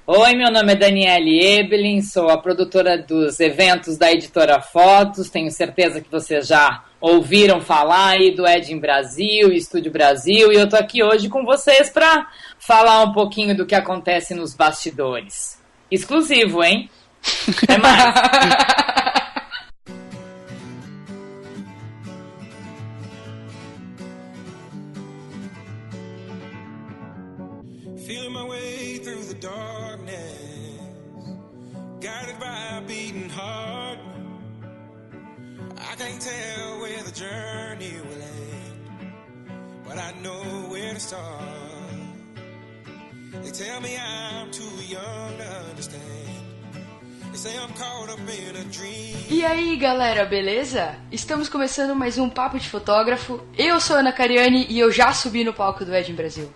Oi, meu nome é Daniele Ebelin, sou a produtora dos eventos da Editora Fotos. Tenho certeza que vocês já ouviram falar aí do Ed em Brasil, Estúdio Brasil, e eu tô aqui hoje com vocês para falar um pouquinho do que acontece nos bastidores. Exclusivo, hein? Até mais! Feeling my way through the darkness, guided by a beating heart. I can't tell where the journey will end, but I know where to start. They tell me I'm too young to understand. They say I'm caught up in a dream. E aí, galera, beleza? Estamos começando mais um Papo de Fotógrafo. Eu sou a Ana Cariani e eu já subi no palco do Ed em Brasil.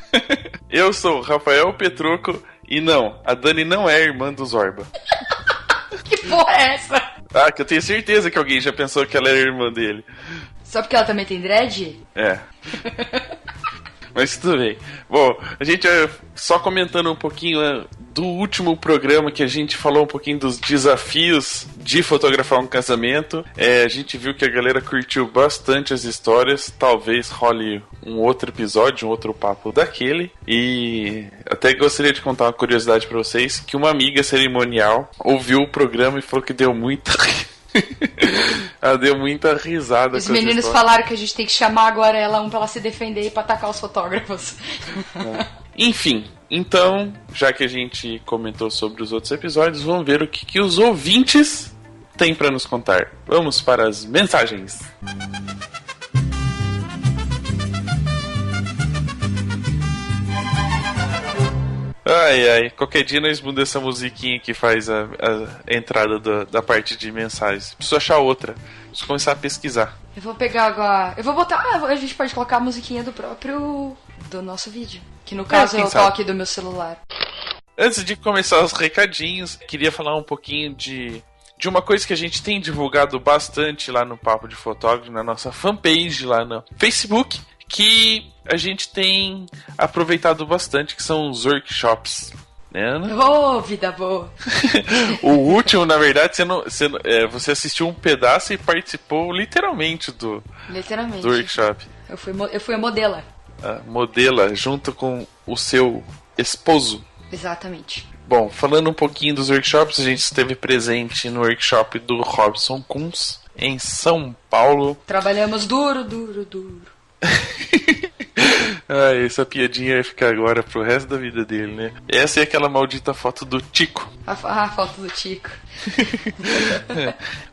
Eu sou o Rafael Petrucco e não, a Dani não é irmã do Zorba. Que porra é essa? Ah, que eu tenho certeza que alguém já pensou que ela era irmã dele. Só porque ela também tem dread? É. Mas tudo bem. Bom, a gente só comentando um pouquinho do último programa que a gente falou um pouquinho dos desafios de fotografar um casamento. A gente viu que a galera curtiu bastante as histórias. Talvez role um outro episódio, um outro papo daquele. E até gostaria de contar uma curiosidade pra vocês, que uma amiga cerimonial ouviu o programa e falou que deu muita... Ela deu muita risada. Os meninos falaram que a gente tem que chamar agora ela pra ela se defender e pra atacar os fotógrafos. Enfim, então, já que a gente comentou sobre os outros episódios, vamos ver o que os ouvintes têm pra nos contar. Vamos para as mensagens. Ai, qualquer dia nós mudamos essa musiquinha que faz a entrada da parte de mensagens. Preciso achar outra. Preciso começar a pesquisar. Eu vou pegar agora... Eu vou botar... A gente pode colocar a musiquinha do nosso vídeo. Que no caso é o toque do meu celular. Antes de começar os recadinhos, queria falar um pouquinho de uma coisa que a gente tem divulgado bastante lá no Papo de Fotógrafo, na nossa fanpage lá no Facebook, que a gente tem aproveitado bastante, que são os workshops, né, Ana? Oh, vida boa! O último, na verdade, você assistiu um pedaço e participou literalmente do workshop. Eu fui a modela. Modela, junto com o seu esposo. Exatamente. Bom, falando um pouquinho dos workshops, a gente esteve presente no workshop do Robson Kunz, em São Paulo. Trabalhamos duro. Essa piadinha vai ficar agora pro resto da vida dele, né? Essa é aquela maldita foto do Tico. A foto do Tico.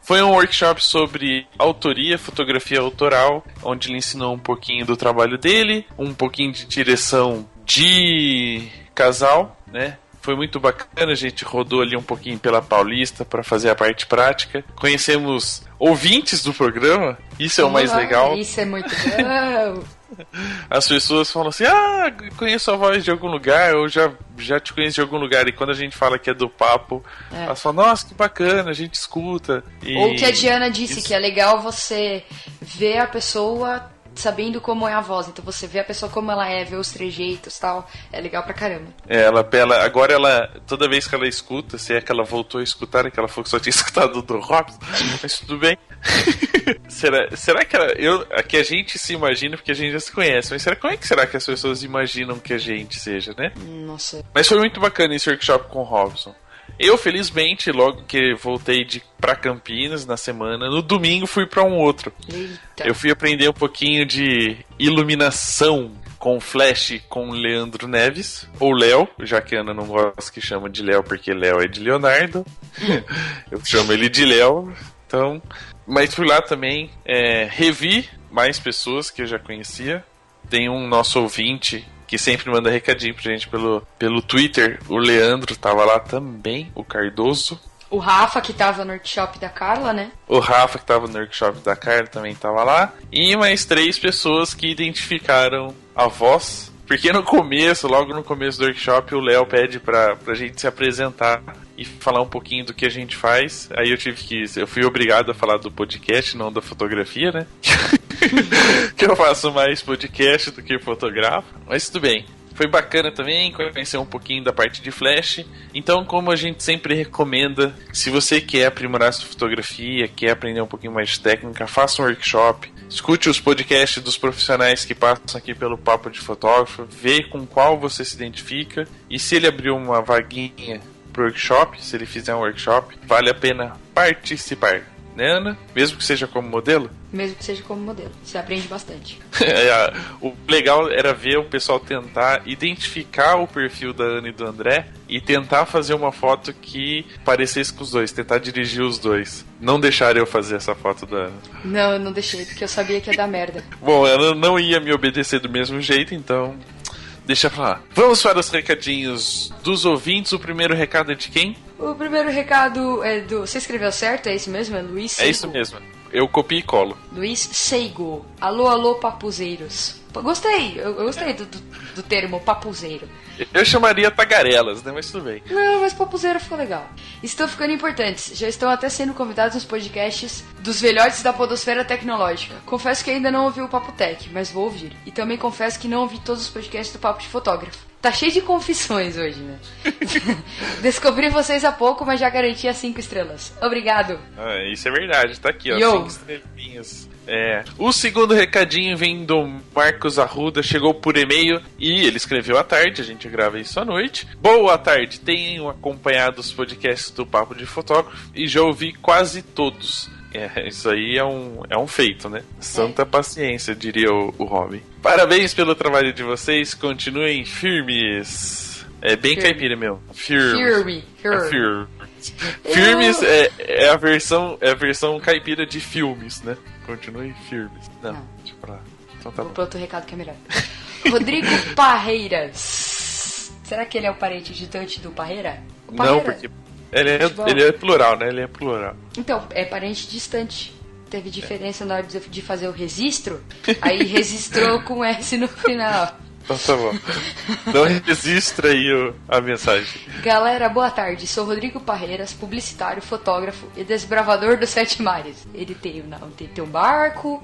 Foi um workshop sobre autoria, fotografia autoral, onde ele ensinou um pouquinho do trabalho dele, um pouquinho de direção de casal, né? Foi muito bacana, a gente rodou ali um pouquinho pela Paulista para fazer a parte prática. Conhecemos ouvintes do programa, isso é o mais legal. Isso é muito bom. As pessoas falam assim, conheço a voz de algum lugar, ou já te conheço de algum lugar. E quando a gente fala que é do papo, elas falam, nossa, que bacana, a gente escuta. Ou que a Diana disse, que é legal você ver a pessoa sabendo como é a voz. Então você vê a pessoa como ela é, vê os trejeitos e tal. É legal pra caramba. Agora toda vez que ela escuta, se é que ela voltou a escutar, é que ela falou que só tinha escutado do Robson, mas tudo bem. Será que a gente se imagina, porque a gente já se conhece, mas como é que será que as pessoas imaginam que a gente seja, né? Não sei. Mas foi muito bacana esse workshop com o Robson. Eu, felizmente, logo que voltei pra Campinas na semana, no domingo fui pra um outro. Eita. Eu fui aprender um pouquinho de iluminação com flash com Leandro Neves, ou Léo, já que a Ana não gosta que chama de Léo, porque Léo é de Leonardo. Eu chamo ele de Léo, então... Mas fui lá também, revi mais pessoas que eu já conhecia. Tem um nosso ouvinte que sempre manda recadinho pra gente pelo Twitter. O Leandro tava lá também, o Cardoso. O Rafa, que tava no workshop da Carla, né? O Rafa, que tava no workshop da Carla, também tava lá. E mais 3 pessoas que identificaram a voz. Porque logo no começo do workshop, o Léo pede pra gente se apresentar e falar um pouquinho do que a gente faz. Aí eu fui obrigado a falar do podcast, não da fotografia, né? Que eu faço mais podcast do que fotografo. Mas tudo bem. Foi bacana também conhecer um pouquinho da parte de Flash. Então, como a gente sempre recomenda, se você quer aprimorar sua fotografia, quer aprender um pouquinho mais de técnica, faça um workshop. Escute os podcasts dos profissionais que passam aqui pelo Papo de Fotógrafo, vê com qual você se identifica. E se ele abrir uma vaguinha pro workshop, se ele fizer um workshop, vale a pena participar, né, Ana? Mesmo que seja como modelo? Mesmo que seja como modelo. Você aprende bastante. O legal era ver o pessoal tentar identificar o perfil da Ana e do André e tentar fazer uma foto que parecesse com os dois, tentar dirigir os dois. Não deixaram eu fazer essa foto da Ana. Não, eu não deixei, porque eu sabia que ia dar merda. Bom, ela não ia me obedecer do mesmo jeito, então deixa pra lá. Vamos para os recadinhos dos ouvintes. O primeiro recado é de quem? O primeiro recado é do... Você escreveu certo? É isso mesmo? É Luiz Seigo. É isso mesmo. Eu copio e colo. Luiz Seigo. Alô, alô, papuzeiros. Gostei. Eu gostei do termo papuzeiro. Eu chamaria tagarelas, né? Mas tudo bem. Não, mas papuzeiro ficou legal. Estão ficando importantes. Já estão até sendo convidados nos podcasts dos velhotes da podosfera tecnológica. Confesso que ainda não ouvi o Papo Tech, mas vou ouvir. E também confesso que não ouvi todos os podcasts do Papo de Fotógrafo. Tá cheio de confissões hoje, né? Descobri vocês há pouco, mas já garanti as 5 estrelas. Obrigado. Isso é verdade. Tá aqui, ó. Yo. 5 estrelinhas. O segundo recadinho vem do Marcos Arruda, chegou por e-mail e ele escreveu à tarde, a gente grava isso à noite. Boa tarde, tenho acompanhado os podcasts do Papo de Fotógrafo e já ouvi quase todos. Isso aí é um feito, né? Santa paciência, diria o Robin. Parabéns pelo trabalho de vocês, continuem firmes. É bem caipira mesmo. Firmes. Firmes é a versão caipira de filmes, né? Continue firmes. Não. Deixa eu falar. Então tá Vou bom. pro outro recado que é melhor. Rodrigo Parreiras. Será que ele é o parente distante do Parreira? O Não, Parreira? porque ele é plural, né? Ele é plural. Então, é parente distante. Teve diferença na hora de fazer o registro, aí registrou com S no final. Então tá bom. Não registra aí a mensagem. Galera, boa tarde. Sou Rodrigo Parreiras, publicitário, fotógrafo e desbravador dos 7 mares. Ele tem um barco.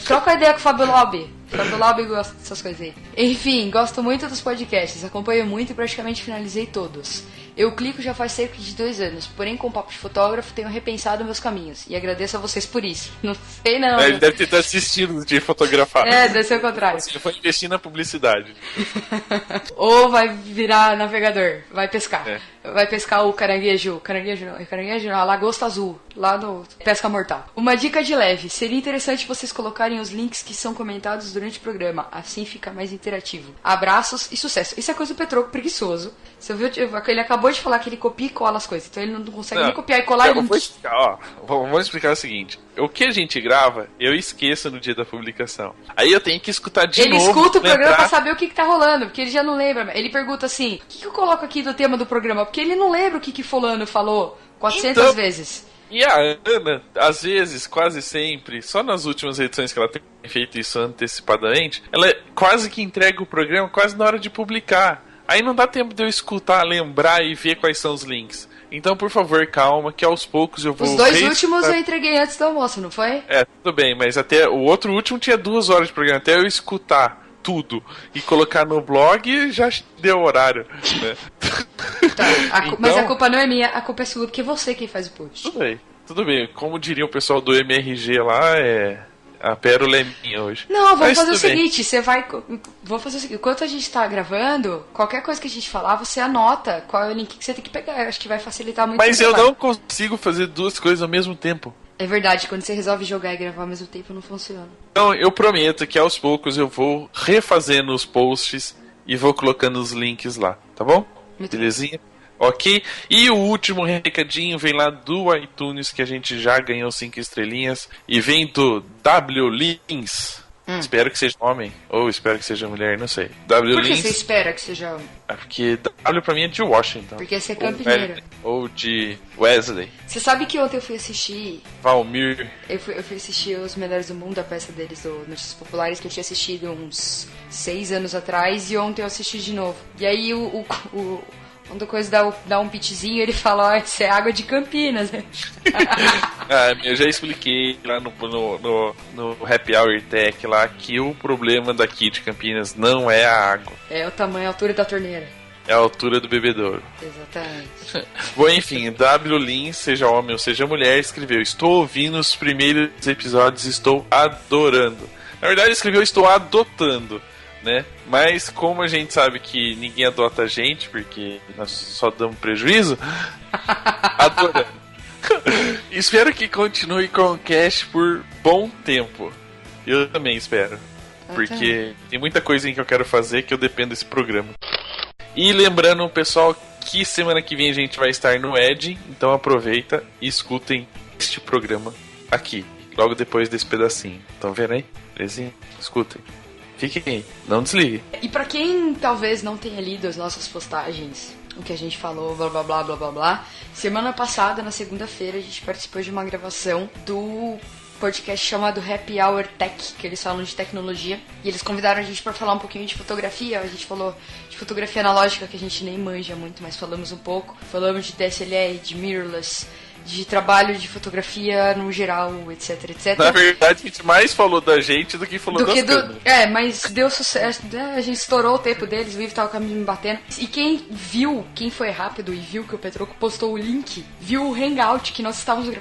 Troca ideia com o Fábio Lobby. O Fábio Lobby gosta dessas coisas aí. Enfim, gosto muito dos podcasts. Acompanho muito e praticamente finalizei todos. Eu clico já faz cerca de 2 anos, porém com o Papo de Fotógrafo tenho repensado meus caminhos e agradeço a vocês por isso. Não sei não. Ele deve ter assistido de fotografar. Deve ser o contrário. Ele foi investir na publicidade. Ou vai virar navegador, vai pescar. Vai pescar o caranguejo não, a lagosta azul, lá no Pesca Mortal. Uma dica de leve, seria interessante vocês colocarem os links que são comentados durante o programa, assim fica mais interativo. Abraços e sucesso. Isso é coisa do Petroco preguiçoso. Você viu? Ele acabou de falar que ele copia e cola as coisas, então ele não consegue nem copiar e colar links. Vamos explicar o seguinte. O que a gente grava, eu esqueço no dia da publicação. Aí eu tenho que escutar de novo. Ele escuta o programa pra saber o que tá rolando, porque ele já não lembra. Ele pergunta assim, o que eu coloco aqui do tema do programa? Porque ele não lembra o que fulano falou 400 vezes. E a Ana, às vezes, quase sempre, só nas últimas edições que ela tem feito isso antecipadamente, ela quase que entrega o programa quase na hora de publicar. Aí não dá tempo de eu escutar, lembrar e ver quais são os links. Então, por favor, calma, que aos poucos eu vou... Os 2 últimos eu entreguei antes do almoço, não foi? Tudo bem, mas até o outro último tinha 2 horas de programa. Até eu escutar tudo e colocar no blog, já deu horário, né? Tá, mas a culpa não é minha, a culpa é sua, porque é você quem faz o post. Tudo bem. Como diria o pessoal do MRG lá, a pérola é minha hoje. Não, vamos fazer o seguinte, vamos fazer o seguinte, enquanto a gente tá gravando, qualquer coisa que a gente falar, você anota qual é o link que você tem que pegar. Eu acho que vai facilitar muito. Mas eu não consigo fazer 2 coisas ao mesmo tempo. É verdade, quando você resolve jogar e gravar ao mesmo tempo, não funciona. Então, eu prometo que aos poucos eu vou refazendo os posts e vou colocando os links lá, tá bom? Muito Belezinha? Ok? E o último recadinho vem lá do iTunes, que a gente já ganhou 5 estrelinhas, e vem do W. Lins. Espero que seja homem, ou espero que seja mulher, não sei. W. Por que Lins, você espera que seja homem? porque W pra mim é de Washington. Porque você é campineiro. Ou de Wesley. Você sabe que ontem eu fui assistir... Valmir. Eu fui assistir Os Melhores do Mundo, a peça deles do Notícias Populares, que eu tinha assistido uns 6 anos atrás, e ontem eu assisti de novo. E aí o Quando o coisa dá um pitzinho, ele fala, ó, isso é água de Campinas, né? Eu já expliquei lá no Happy Hour Tech lá que o problema daqui de Campinas não é a água. É o tamanho, a altura da torneira. É a altura do bebedouro. Exatamente. Bom, enfim, W. Lin, seja homem ou seja mulher, escreveu: estou ouvindo os primeiros episódios, estou adorando. Na verdade, escreveu: estou adotando, né? Mas como a gente sabe que ninguém adota a gente, porque nós só damos prejuízo, adorando. Espero que continue com o cast por bom tempo. Eu também espero. Porque tem muita coisa que eu quero fazer que eu dependo desse programa. E lembrando, pessoal, que semana que vem a gente vai estar no Edge, então aproveita e escutem este programa aqui, logo depois desse pedacinho. Estão vendo aí? Belezinha? Escutem. Fiquem aí, não desliguem. E pra quem talvez não tenha lido as nossas postagens, o que a gente falou, blá blá blá blá blá blá, semana passada, na segunda-feira, a gente participou de uma gravação do podcast chamado Happy Hour Tech, que eles falam de tecnologia, e eles convidaram a gente para falar um pouquinho de fotografia. A gente falou de fotografia analógica, que a gente nem manja muito, mas falamos um pouco. Falamos de DSLR, de mirrorless, de trabalho de fotografia no geral, etc, etc. Na verdade, a gente mais falou da gente do que falou das câmeras. Mas deu sucesso, a gente estourou o tempo deles, o Ivo tava me batendo. E quem foi rápido e viu que o Petroco postou o link, viu o Hangout,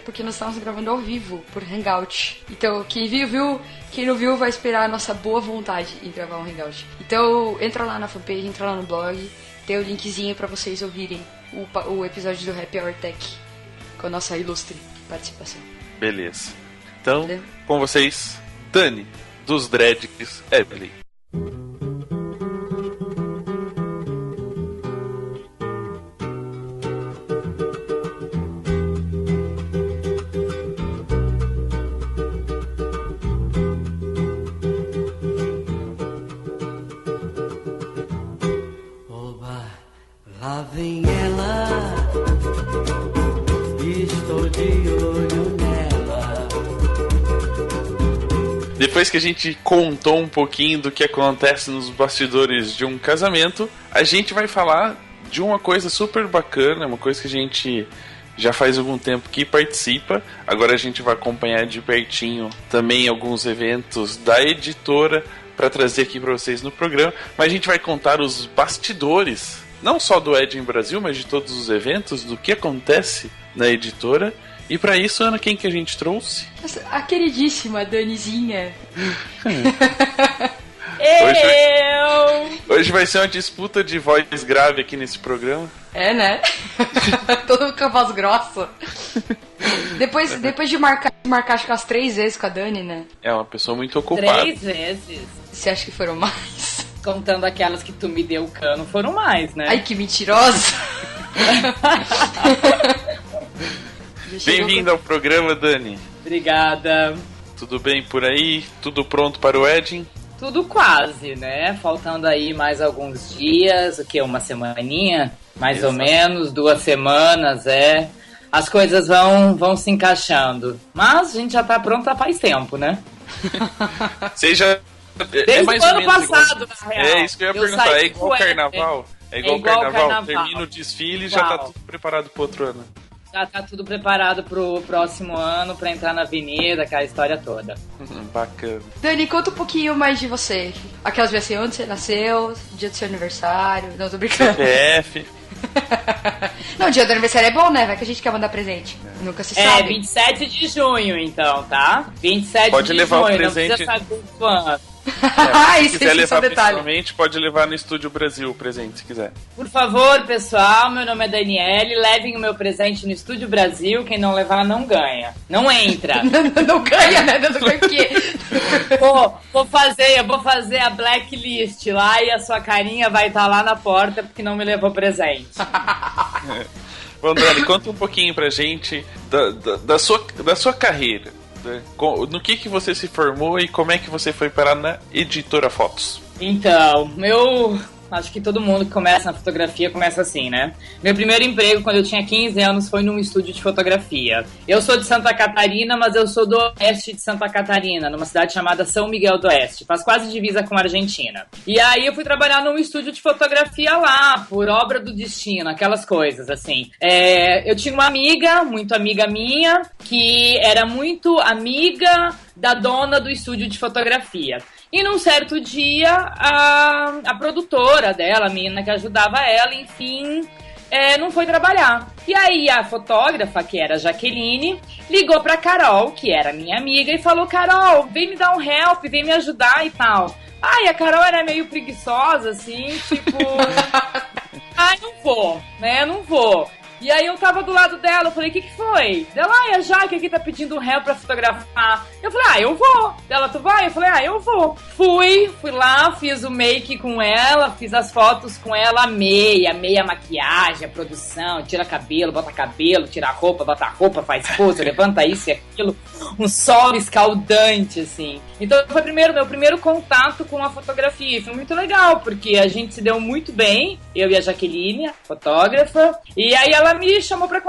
porque nós estávamos gravando ao vivo por Hangout. Então, quem viu, quem não viu vai esperar a nossa boa vontade em gravar um Hangout. Então, entra lá na fanpage, entra lá no blog, tem o linkzinho pra vocês ouvirem o episódio do Happy Hour Tech com a nossa ilustre participação. Beleza. Então, com vocês, Dani, dos Dreads, Evelyn. Oba, lá vem ela. Estou de olho nela. Depois que a gente contou um pouquinho do que acontece nos bastidores de um casamento, a gente vai falar de uma coisa super bacana, uma coisa que a gente já faz algum tempo que participa. Agora a gente vai acompanhar de pertinho também alguns eventos da editora para trazer aqui para vocês no programa. Mas a gente vai contar os bastidores, não só do Edge em Brasil, mas de todos os eventos, do que acontece na editora. E pra isso, Ana, quem que a gente trouxe? A queridíssima Danizinha. Hoje vai ser uma disputa de voz grave aqui nesse programa. É, né? Todo com a voz grossa. Depois de marcar acho que umas 3 vezes com a Dani, né? É uma pessoa muito ocupada. 3 vezes. Você acha que foram mais? Contando aquelas que tu me deu cano, foram mais, né? Ai, que mentirosa. Bem-vindo ao programa, Dani. Obrigada. Tudo bem por aí? Tudo pronto para o Edging? Tudo quase, né? Faltando aí mais alguns dias, o que? Uma semaninha? Mais ou menos, 2 semanas, As coisas vão se encaixando. Mas a gente já tá pronta faz tempo, né? Seja... Desde mais o ou ano menos passado, igual... na real. É isso que eu ia perguntar. É igual o carnaval? É igual o carnaval. Termina o desfile e já tá tudo preparado pro outro ano. Já tá tudo preparado pro próximo ano, pra entrar na avenida, aquela história toda. Bacana. Dani, conta um pouquinho mais de você. Aquelas vezes assim, onde você nasceu, dia do seu aniversário. Não, tô brincando. CPF. Não, dia do aniversário é bom, né? Vai que a gente quer mandar presente. Nunca se sabe. 27 de junho, então, tá? 27 Pode de levar junho, o presente. não precisa saber quando. Se quiser levar pessoalmente, pode levar no Estúdio Brasil o presente, se quiser. Por favor, pessoal, meu nome é Daniele, levem o meu presente no Estúdio Brasil, quem não levar não ganha. Não entra. Não ganha, né? Não ganha o quê? Eu vou fazer a blacklist lá e a sua carinha vai estar lá na porta porque não me levou presente. Bom, Dani, conta um pouquinho pra gente da sua carreira. No que você se formou e como é que você foi parar na Editora Fotos? Então, Acho que todo mundo que começa na fotografia começa assim, né? Meu primeiro emprego, quando eu tinha 15 anos, foi num estúdio de fotografia. Eu sou de Santa Catarina, mas eu sou do oeste de Santa Catarina, numa cidade chamada São Miguel do Oeste. Faz quase divisa com a Argentina. E aí eu fui trabalhar num estúdio de fotografia lá, por obra do destino, aquelas coisas, assim. Eu tinha uma amiga, muito amiga minha, que era muito amiga da dona do estúdio de fotografia. E num certo dia, a produtora dela, a menina que ajudava ela, enfim, não foi trabalhar. E aí a fotógrafa, que era a Jaqueline, ligou pra Carol, que era minha amiga, e falou: Carol, vem me dar um help, vem me ajudar e tal. E a Carol era meio preguiçosa, assim, tipo... não vou, né, não vou. E aí eu tava do lado dela, eu falei: o que foi? Ela: a Jaque aqui tá pedindo um réu pra fotografar. Eu falei: eu vou. Ela: tu vai? Eu falei: eu vou. Fui lá, fiz o make com ela, fiz as fotos com ela, amei a maquiagem, a produção, tira cabelo, tira roupa, bota roupa, faz pose, levanta isso e aquilo, um sol escaldante, assim. Então foi meu primeiro contato com a fotografia, e foi muito legal, porque a gente se deu muito bem, eu e a Jaqueline, a fotógrafa, e aí ela me chamou para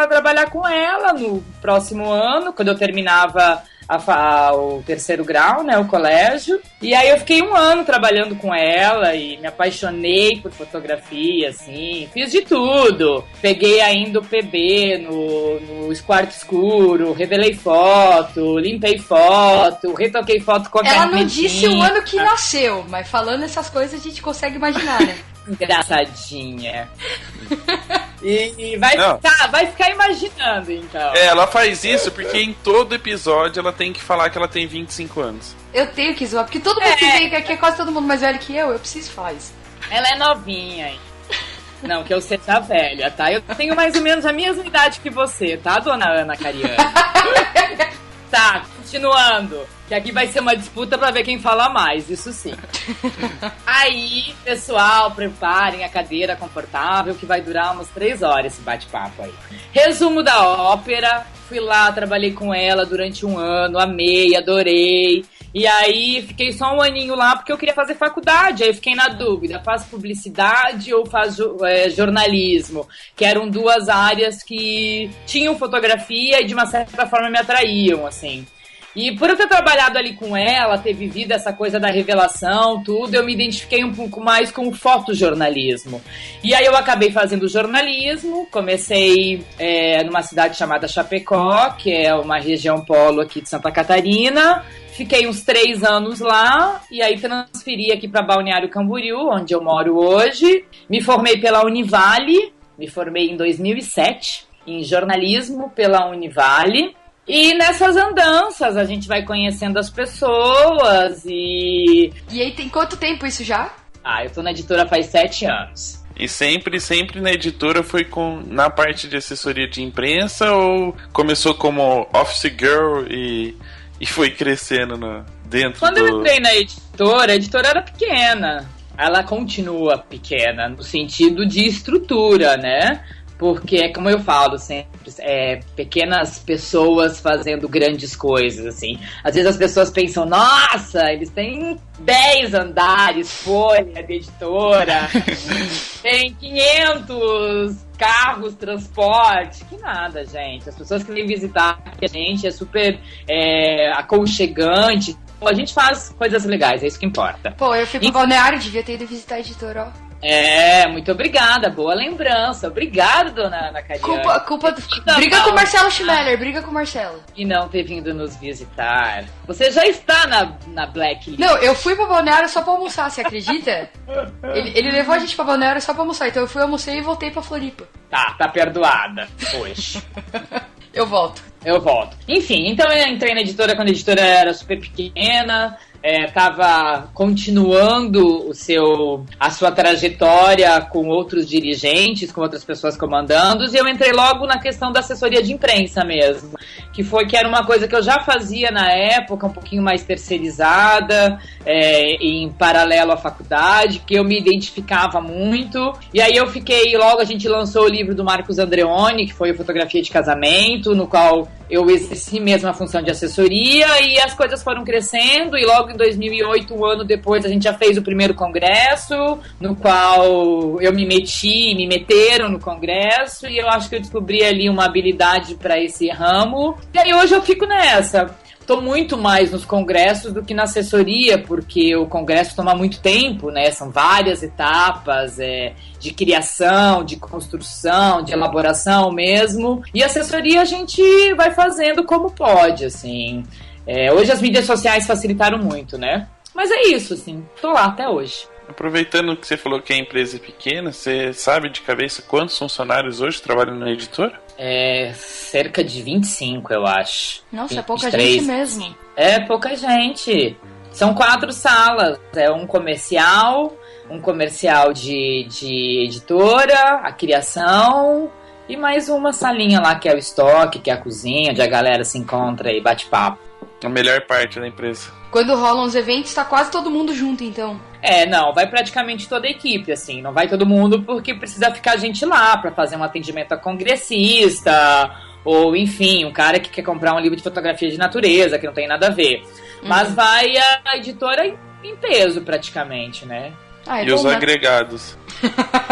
trabalhar com ela no próximo ano, quando eu terminava o terceiro grau, né, o colégio. E aí eu fiquei 1 ano trabalhando com ela e me apaixonei por fotografia, assim. Fiz de tudo. Peguei ainda o PB no quarto escuro, revelei foto, limpei foto, retoquei foto com a Ela não disse o ano que nasceu, mas falando essas coisas a gente consegue imaginar, né? Engraçadinha. E vai ficar imaginando, então. Ela faz isso porque em todo episódio ela tem que falar que ela tem 25 anos. Eu tenho que zoar, porque todo mundo que vem aqui é quase todo mundo mais velho que eu preciso falar isso. Ela é novinha, hein? Não, que eu seja velha, tá? Eu tenho mais ou menos a mesma idade que você, tá, dona Ana Cariani? Tá, continuando. Que aqui vai ser uma disputa pra ver quem fala mais, isso sim. Aí, pessoal, preparem a cadeira confortável, que vai durar umas 3 horas esse bate-papo aí. Resumo da ópera. Fui lá, trabalhei com ela durante 1 ano, amei, adorei. E aí, fiquei só 1 aninho lá porque eu queria fazer faculdade. Aí eu fiquei na dúvida, faço publicidade ou faço jornalismo? Que eram 2 áreas que tinham fotografia e de uma certa forma me atraíam, assim. E por eu ter trabalhado ali com ela, ter vivido essa coisa da revelação, tudo, eu me identifiquei um pouco mais com o fotojornalismo. E aí eu acabei fazendo jornalismo, comecei numa cidade chamada Chapecó, que é uma região polo aqui de Santa Catarina. Fiquei uns 3 anos lá e aí transferi aqui para Balneário Camboriú, onde eu moro hoje. Me formei pela Univale, me formei em 2007 em jornalismo pela Univale. E nessas andanças a gente vai conhecendo as pessoas e... E aí tem quanto tempo isso já? Eu tô na editora faz 7 anos. E sempre na editora foi na parte de assessoria de imprensa ou começou como office girl e foi crescendo dentro Quando eu entrei na editora, a editora era pequena. Ela continua pequena no sentido de estrutura, né? Porque, como eu falo sempre, pequenas pessoas fazendo grandes coisas, assim. Às vezes as pessoas pensam: nossa, eles têm 10 andares, folha de editora, tem 500 carros, transporte. Que nada, gente. As pessoas que vêm visitar a gente é super aconchegante. A gente faz coisas legais, é isso que importa. Pô, eu fui pro Balneário, devia ter ido visitar a editora, ó. Muito obrigada, boa lembrança. Obrigada, dona Ana Cariani. Briga com o Marcelo Schmeller, briga com o Marcelo. E não ter vindo nos visitar. Você já está na Blacklist. Não, eu fui pro Balneário só pra almoçar, você acredita? Ele levou a gente pra Balneário só pra almoçar, então eu fui, almocei e voltei pra Floripa. Tá perdoada. Poxa. Eu volto. Enfim, então eu entrei na editora quando a editora era super pequena. Tava continuando a sua trajetória com outros dirigentes, com outras pessoas comandando, e eu entrei logo na questão da assessoria de imprensa mesmo, que era uma coisa que eu já fazia na época, um pouquinho mais terceirizada, em paralelo à faculdade, que eu me identificava muito, e aí a gente lançou o livro do Marcos Andreoni, que foi o Fotografia de Casamento, no qual eu exerci mesmo a função de assessoria e as coisas foram crescendo e logo em 2008, um ano depois, a gente já fez o primeiro congresso, no qual eu me meteram no congresso e eu acho que eu descobri ali uma habilidade para esse ramo. E aí hoje eu fico nessa. Estou muito mais nos congressos do que na assessoria, porque o congresso toma muito tempo, né? São várias etapas de criação, de construção, de elaboração mesmo. E a assessoria a gente vai fazendo como pode, assim. Hoje as mídias sociais facilitaram muito, né? Mas é isso, assim. Tô lá até hoje. Aproveitando que você falou que a empresa é pequena, você sabe de cabeça quantos funcionários hoje trabalham na editora? Cerca de 25, eu acho. Nossa, 23. é pouca gente mesmo. É pouca gente. São 4 salas. É um comercial de editora, a criação e mais uma salinha lá que é o estoque, que é a cozinha, onde a galera se encontra e bate papo. A melhor parte da empresa. Quando rolam os eventos, tá quase todo mundo junto, então. Não, vai praticamente toda a equipe, assim, não vai todo mundo porque precisa ficar gente lá pra fazer um atendimento a congressista, ou enfim, um cara que quer comprar um livro de fotografia de natureza, que não tem nada a ver. Mas vai a editora em peso, praticamente, né? E os agregados.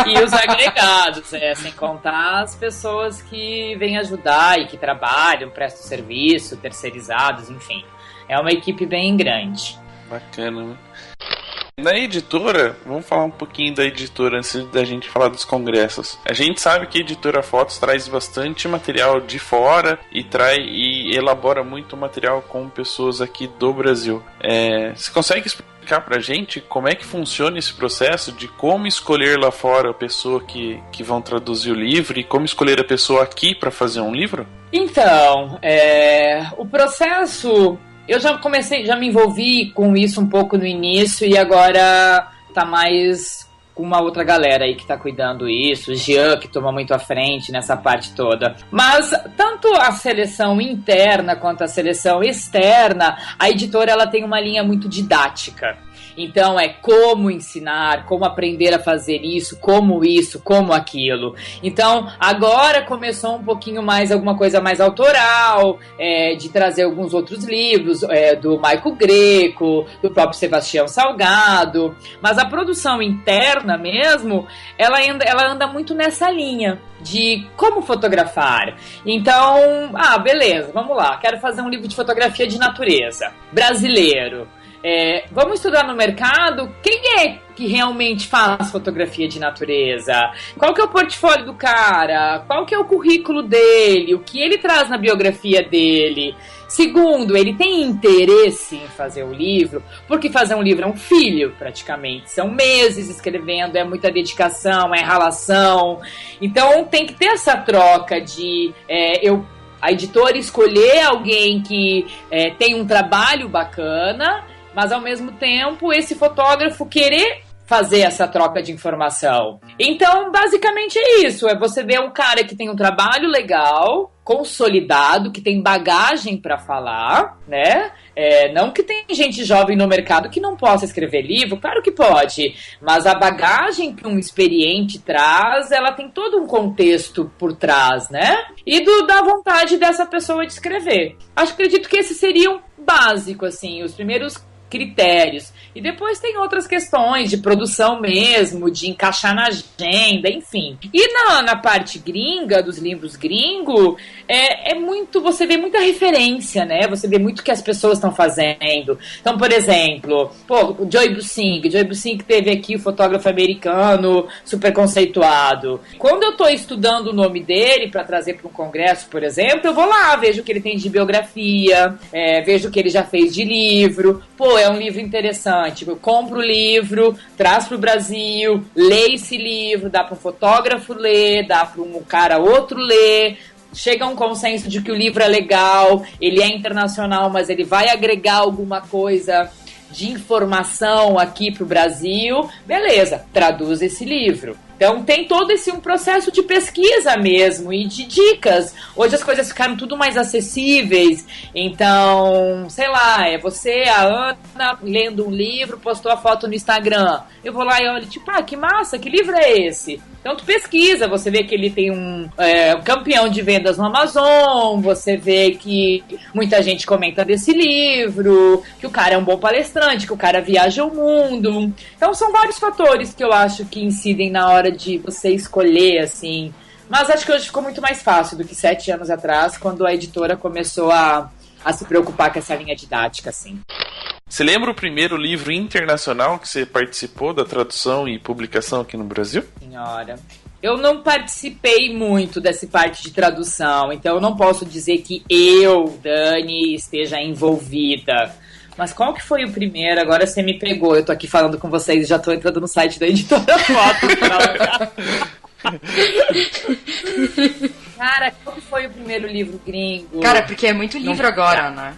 E os agregados, sem contar as pessoas que vêm ajudar e que trabalham, prestam serviço, terceirizados, enfim. É uma equipe bem grande. Bacana, né? Na editora, vamos falar um pouquinho da editora antes da gente falar dos congressos. A gente sabe que a editora Fotos traz bastante material de fora e elabora muito material com pessoas aqui do Brasil. Você consegue explicar pra gente como é que funciona esse processo de como escolher lá fora a pessoa que vão traduzir o livro e como escolher a pessoa aqui para fazer um livro? Então, o processo... Eu já me envolvi com isso um pouco no início e agora tá mais com uma outra galera aí que tá cuidando isso, o Jean, que toma muito à frente nessa parte toda. Mas tanto a seleção interna quanto a seleção externa, a editora ela tem uma linha muito didática. Então como ensinar, como aprender a fazer isso, como aquilo. Então agora começou um pouquinho mais, alguma coisa mais autoral, de trazer alguns outros livros, do Michael Greco, do próprio Sebastião Salgado. Mas a produção interna mesmo, ela anda muito nessa linha de como fotografar. Então, beleza, vamos lá, quero fazer um livro de fotografia de natureza, brasileiro. Vamos estudar no mercado quem é que realmente faz fotografia de natureza, qual que é o portfólio do cara, qual que é o currículo dele, o que ele traz na biografia dele. Segundo, ele tem interesse em fazer o livro, porque fazer um livro é um filho, praticamente. São meses escrevendo, é muita dedicação, é ralação. Então tem que ter essa troca de a editora escolher alguém que tem um trabalho bacana, mas ao mesmo tempo esse fotógrafo querer fazer essa troca de informação. Então, basicamente é isso, você ver um cara que tem um trabalho legal, consolidado, que tem bagagem para falar, né? Não que tem gente jovem no mercado que não possa escrever livro, claro que pode, mas a bagagem que um experiente traz, ela tem todo um contexto por trás, né? E da vontade dessa pessoa de escrever. Acredito que esse seria um básico, assim, os primeiros critérios. E depois tem outras questões de produção mesmo, de encaixar na agenda, enfim. E na parte gringa, dos livros gringo, muito, você vê muita referência, né? Você vê muito o que as pessoas estão fazendo. Então, por exemplo, o Joy Bussing teve aqui, o fotógrafo americano, super conceituado. Quando eu estou estudando o nome dele para trazer para um congresso, por exemplo, eu vou lá, vejo o que ele tem de biografia, vejo o que ele já fez de livro. É um livro interessante. Eu compro o livro, traz para o Brasil, lê esse livro, dá para um fotógrafo ler, dá para um cara outro ler. Chega a um consenso de que o livro é legal, ele é internacional, mas ele vai agregar alguma coisa de informação aqui para o Brasil. Beleza, traduz esse livro. Então tem todo um processo de pesquisa mesmo e de dicas. Hoje as coisas ficaram tudo mais acessíveis. Então, sei lá, é você, a Ana, lendo um livro, postou a foto no Instagram. Eu vou lá e olho, tipo, que massa, que livro é esse? Então tu pesquisa, você vê que ele tem um campeão de vendas no Amazon, você vê que muita gente comenta desse livro, que o cara é um bom palestrante, que o cara viaja o mundo. Então são vários fatores que eu acho que incidem na hora de você escolher, assim. Mas acho que hoje ficou muito mais fácil do que 7 anos atrás, quando a editora começou a se preocupar com essa linha didática, assim. Você lembra o primeiro livro internacional que você participou da tradução e publicação aqui no Brasil? Senhora, eu não participei muito dessa parte de tradução, então eu não posso dizer que eu, Dani, esteja envolvida. Mas qual que foi o primeiro? Agora você me pegou. Eu tô aqui falando com vocês e já tô entrando no site da Editora Fotos pra olhar. Cara, qual que foi o primeiro livro gringo? Cara, porque é muito livro agora, né?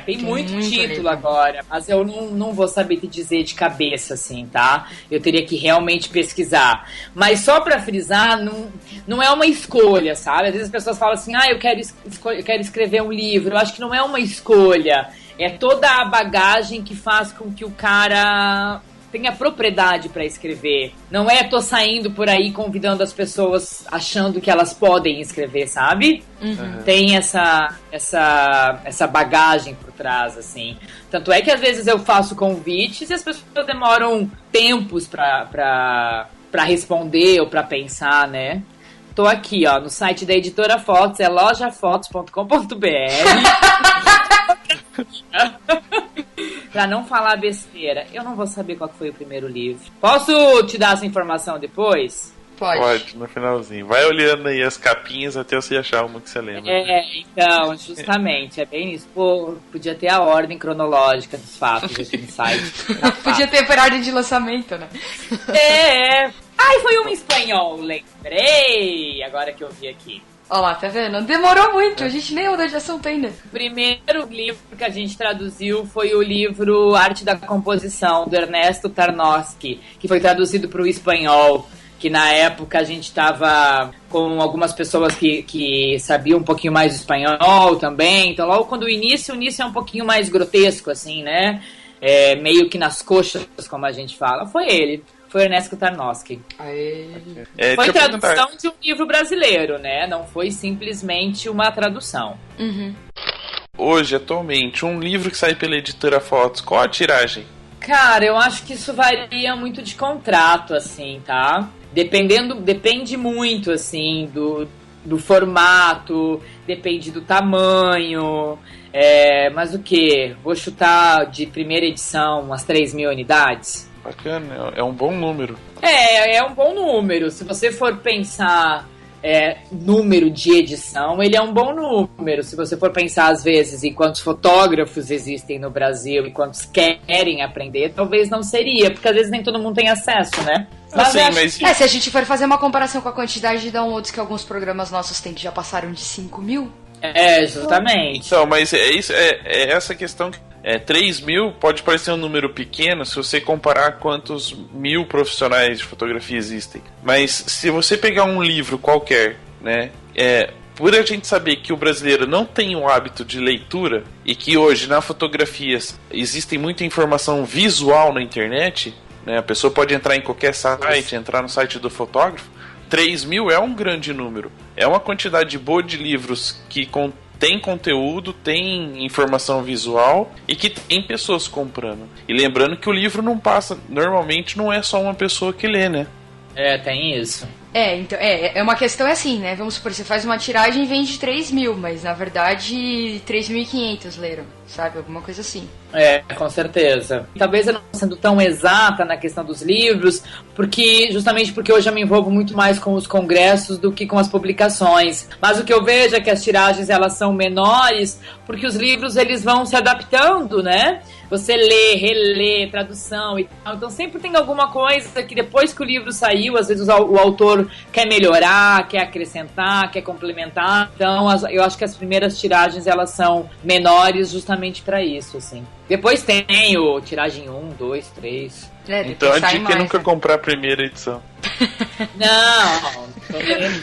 Tem muito título livro agora, mas eu não vou saber te dizer de cabeça, assim, tá? Eu teria que realmente pesquisar. Mas só pra frisar, não é uma escolha, sabe? Às vezes as pessoas falam assim, eu quero escrever um livro. Eu acho que não é uma escolha. É toda a bagagem que faz com que o cara tenha propriedade pra escrever. Não é tô saindo por aí convidando as pessoas achando que elas podem escrever, sabe? Uhum. Tem essa bagagem por trás, assim. Tanto é que às vezes eu faço convites e as pessoas demoram tempos pra responder ou pra pensar, né? Tô aqui, ó, no site da Editora Fotos, é lojafotos.com.br. Pra não falar besteira, eu não vou saber qual foi o primeiro livro. Posso te dar essa informação depois? Pode, no finalzinho. Vai olhando aí as capinhas até você achar uma que você lembra. Então, justamente, é bem isso. Pô, podia ter a ordem cronológica dos fatos aqui no site. Podia ter por ordem de lançamento, né? Foi um espanhol, lembrei, agora que eu vi aqui. Olha lá, tá vendo? Demorou muito, a gente nem mudou de assunto ainda. O primeiro livro que a gente traduziu foi o livro Arte da Composição, do Ernesto Tarnowski, que foi traduzido para o espanhol, que na época a gente estava com algumas pessoas que sabiam um pouquinho mais espanhol também, então logo quando o início é um pouquinho mais grotesco, assim, né? Meio que nas coxas, como a gente fala. Foi ele. Foi Ernesto Tarnowski. Foi tradução de um livro brasileiro, né? Não foi simplesmente uma tradução. Uhum. Hoje, atualmente, um livro que sai pela Editora Fotos, qual a tiragem? Cara, eu acho que isso varia muito de contrato, assim, tá? Depende muito, assim, do formato, depende do tamanho. Mas o quê? Vou chutar de primeira edição umas 3.000 unidades. Bacana, é um bom número. É um bom número. Se você for pensar número de edição, ele é um bom número. Se você for pensar, às vezes, em quantos fotógrafos existem no Brasil e quantos querem aprender, talvez não seria, porque às vezes nem todo mundo tem acesso, né? Se a gente for fazer uma comparação com a quantidade de downloads que alguns programas nossos têm, que já passaram de 5.000... Justamente. Então, mas é essa questão que 3.000 pode parecer um número pequeno se você comparar quantos mil profissionais de fotografia existem. Mas se você pegar um livro qualquer, né, por a gente saber que o brasileiro não tem o hábito de leitura e que hoje na fotografia existe muita informação visual na internet, né, a pessoa pode entrar em qualquer site, entrar no site do fotógrafo, 3.000 é um grande número. É uma quantidade boa de livros que tem conteúdo, tem informação visual e que tem pessoas comprando. E lembrando que o livro normalmente não é só uma pessoa que lê, né? Tem isso. Então, uma questão assim, né? Vamos supor, você faz uma tiragem e vende 3.000, mas na verdade 3.500 leram, sabe? Alguma coisa assim. Com certeza. Talvez eu não sendo tão exata na questão dos livros, justamente porque hoje eu me envolvo muito mais com os congressos do que com as publicações. Mas o que eu vejo é que as tiragens elas são menores, porque os livros eles vão se adaptando, né? Você lê, relê, tradução e tal. Então sempre tem alguma coisa que depois que o livro saiu, às vezes o autor quer melhorar, quer acrescentar, quer complementar. Então eu acho que as primeiras tiragens elas são menores justamente justamente pra isso, assim. Depois tem o tiragem 1, 2, 3. Então a dica é nunca comprar a primeira edição. Não.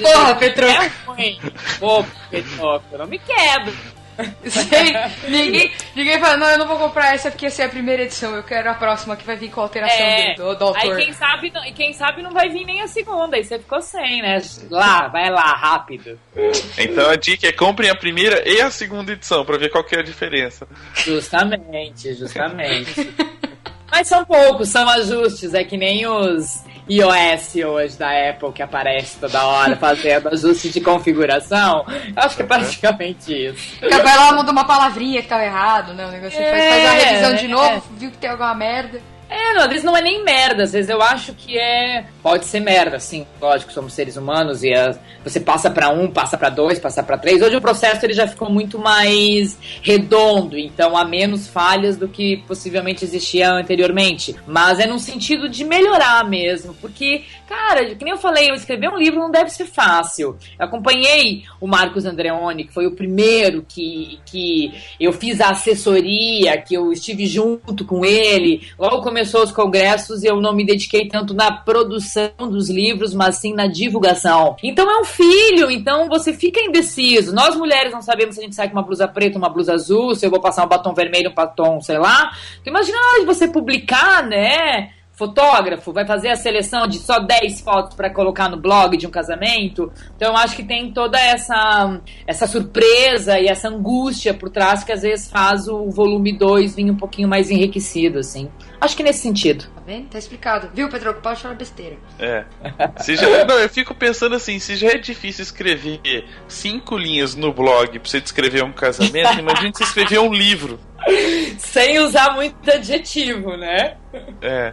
Porra, Petroco. É ruim. Pô, Petroco, não me quebra. Sei, ninguém fala, não, eu não vou comprar essa porque essa é a primeira edição, eu quero a próxima que vai vir com a alteração do autor. Aí quem sabe não vai vir nem a segunda, aí você ficou sem, né? Vai lá, rápido. Então a dica é comprem a primeira e a segunda edição pra ver qual que é a diferença. Justamente. Mas são poucos, são ajustes, é que nem os iOS hoje da Apple que aparece toda hora fazendo ajuste de configuração. Eu acho que é praticamente isso. Vai lá, muda uma palavrinha que tava errado, né? O negócio faz uma revisão de novo, viu que tem alguma merda. Não, às vezes não é nem merda, às vezes eu acho que pode ser merda, sim, lógico, somos seres humanos e você passa pra 1, passa pra 2, passa pra 3, hoje o processo ele já ficou muito mais redondo, então há menos falhas do que possivelmente existia anteriormente, mas é no sentido de melhorar mesmo, porque, cara, que nem eu falei, eu escrever um livro não deve ser fácil. Eu acompanhei o Marcos Andreoni, que foi o primeiro que eu fiz a assessoria, que eu estive junto com ele, logo começou os congressos e eu não me dediquei tanto na produção dos livros, mas sim na divulgação. Então é um filho, então você fica indeciso. Nós mulheres não sabemos se a gente sai com uma blusa preta, uma blusa azul, se eu vou passar um batom vermelho, um batom, sei lá. Então, imagina na hora de você publicar, né? Fotógrafo, vai fazer a seleção de só 10 fotos para colocar no blog de um casamento. Então eu acho que tem toda essa surpresa e essa angústia por trás que às vezes faz o volume 2 vir um pouquinho mais enriquecido, assim. Acho que nesse sentido. Tá vendo? Tá explicado. Viu, Pedro? Pode falar besteira. Não, eu fico pensando assim, se já é difícil escrever 5 linhas no blog pra você descrever um casamento, imagina você escrever um livro. Sem usar muito adjetivo, né?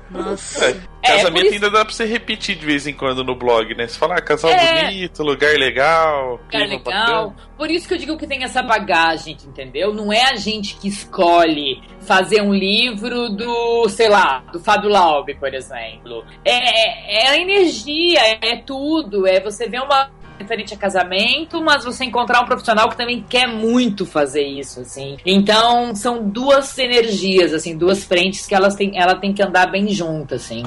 Nossa. Casamento ainda dá pra você repetir de vez em quando no blog, né? Você fala, casal bonito, lugar legal. Lugar legal. Por isso que eu digo que tem essa bagagem, entendeu? Não é a gente que escolhe fazer um livro do, sei lá, do Fábio Laube, por exemplo. É a energia, é tudo. É você ver uma referente a casamento, mas você encontrar um profissional que também quer muito fazer isso, assim. Então, são duas energias, assim, duas frentes que ela tem que andar bem juntas, assim.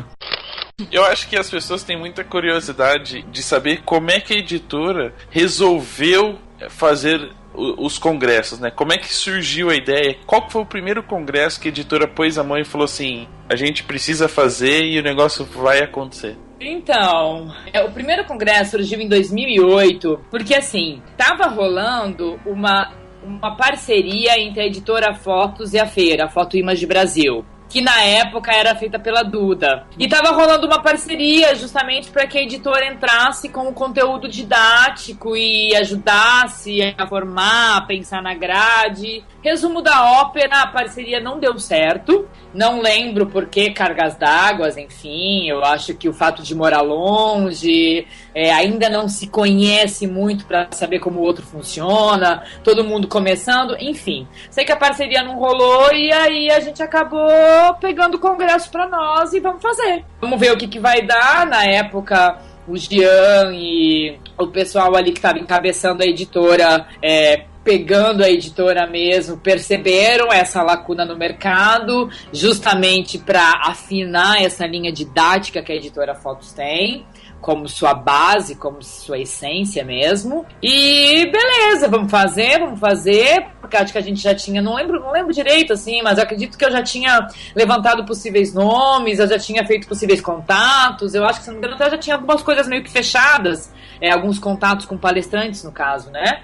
Eu acho que as pessoas têm muita curiosidade de saber como é que a editora resolveu fazer os congressos, né? Como é que surgiu a ideia? Qual foi o primeiro congresso que a editora pôs a mão e falou assim, a gente precisa fazer e o negócio vai acontecer? Então, o primeiro congresso surgiu em 2008, porque assim, tava rolando uma parceria entre a editora Fotos e a feira, a Foto Image Brasil, que na época era feita pela Duda. E tava rolando uma parceria justamente para que a editora entrasse com o conteúdo didático e ajudasse a formar, a pensar na grade. Resumo da ópera, a parceria não deu certo. Não lembro por que cargas d'água, enfim. Eu acho que o fato de morar longe, ainda não se conhece muito para saber como o outro funciona, todo mundo começando, enfim. Sei que a parceria não rolou e aí a gente acabou pegando o congresso para nós e vamos fazer. Vamos ver o que vai dar. Na época, o Jean e o pessoal ali que estava encabeçando a editora, pegando a editora mesmo, perceberam essa lacuna no mercado, justamente para afinar essa linha didática que a editora Fotos tem, como sua base, como sua essência mesmo. E beleza, vamos fazer, porque acho que a gente já tinha, não lembro direito, assim, mas eu acredito que eu já tinha levantado possíveis nomes, eu já tinha feito possíveis contatos, eu acho que, se não me engano, eu já tinha algumas coisas meio que fechadas, alguns contatos com palestrantes, no caso, né?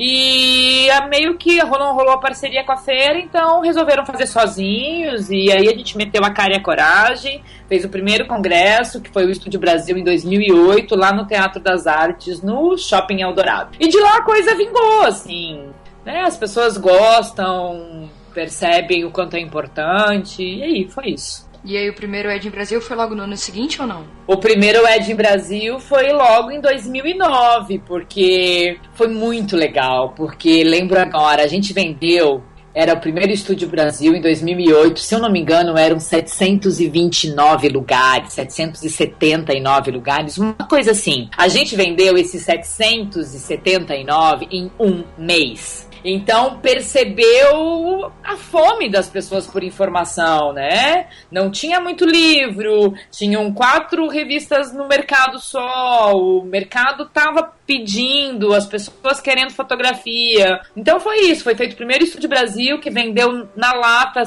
E meio que rolou a parceria com a feira, então resolveram fazer sozinhos, e aí a gente meteu a cara e a coragem, fez o primeiro congresso, que foi o Estúdio Brasil em 2008, lá no Teatro das Artes, no Shopping Eldorado. E de lá a coisa vingou, assim, né? As pessoas gostam, percebem o quanto é importante, e aí foi isso. E aí o primeiro Ed em Brasil foi logo no ano seguinte ou não? O primeiro Ed em Brasil foi logo em 2009, porque foi muito legal, porque lembro agora, a gente vendeu, era o primeiro Estúdio Brasil em 2008, se eu não me engano eram 729 lugares, 779 lugares, uma coisa assim. A gente vendeu esses 779 em um mês. Então percebeu a fome das pessoas por informação, né? Não tinha muito livro, tinham 4 revistas no mercado só, o mercado tava pedindo, as pessoas querendo fotografia. Então foi isso, foi feito o primeiro Estúdio Brasil, que vendeu na lata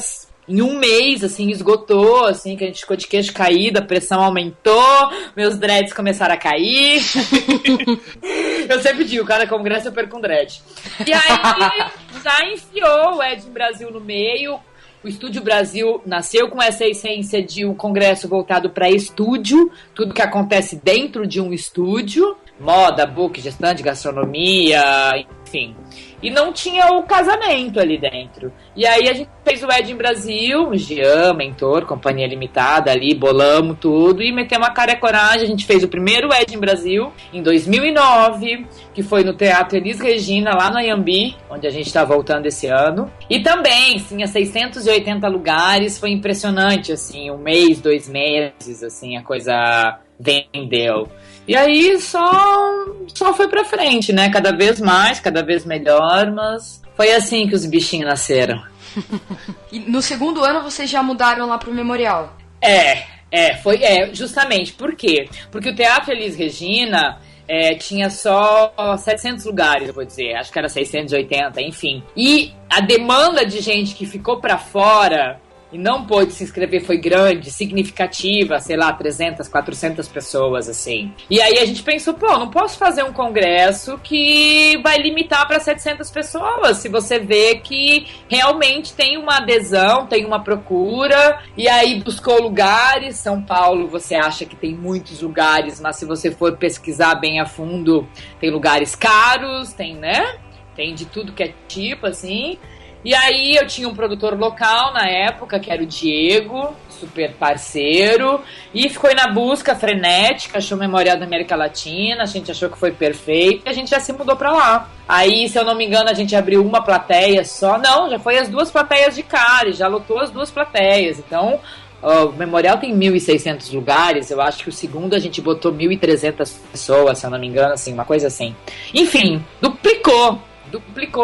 em um mês, assim, esgotou, assim, que a gente ficou de queixo caído, a pressão aumentou, meus dreads começaram a cair. Eu sempre digo, cada congresso eu perco um dread. E aí, já enfiou o Ed Brasil no meio. O Estúdio Brasil nasceu com essa essência de um congresso voltado para estúdio, tudo que acontece dentro de um estúdio, moda, book, gestão de gastronomia, enfim. E não tinha o casamento ali dentro. E aí a gente fez o Ed Brasil, o Jean, mentor, companhia limitada ali, bolamos tudo e metemos a cara e a coragem. A gente fez o primeiro Ed Brasil em 2009, que foi no Teatro Elis Regina, lá no Anhembi, onde a gente está voltando esse ano. E também, tinha 680 lugares, foi impressionante, assim, 1 mês, 2 meses, assim, a coisa vendeu. E aí só foi pra frente, né? Cada vez mais, cada vez melhor, mas foi assim que os bichinhos nasceram. E no segundo ano vocês já mudaram lá pro Memorial? Foi justamente. Por quê? Porque o Teatro Elis Regina tinha só 700 lugares, eu vou dizer. Acho que era 680, enfim. E a demanda de gente que ficou pra fora e não pôde se inscrever foi grande, significativa, sei lá, 300, 400 pessoas, assim. E aí a gente pensou, não posso fazer um congresso que vai limitar para 700 pessoas, se você vê que realmente tem uma adesão, tem uma procura, e aí buscou lugares. São Paulo, você acha que tem muitos lugares, mas se você for pesquisar bem a fundo, tem lugares caros, tem, né? Tem de tudo que é tipo, assim. E aí eu tinha um produtor local na época, que era o Diego, super parceiro, e ficou na busca frenética, achou o Memorial da América Latina, a gente achou que foi perfeito, e a gente já se mudou pra lá. Aí, se eu não me engano, a gente abriu uma plateia só, não, já foi as 2 plateias de cara, já lotou as 2 plateias, então o Memorial tem 1.600 lugares, eu acho que o segundo a gente botou 1.300 pessoas, se eu não me engano, assim, uma coisa assim. Enfim, duplicou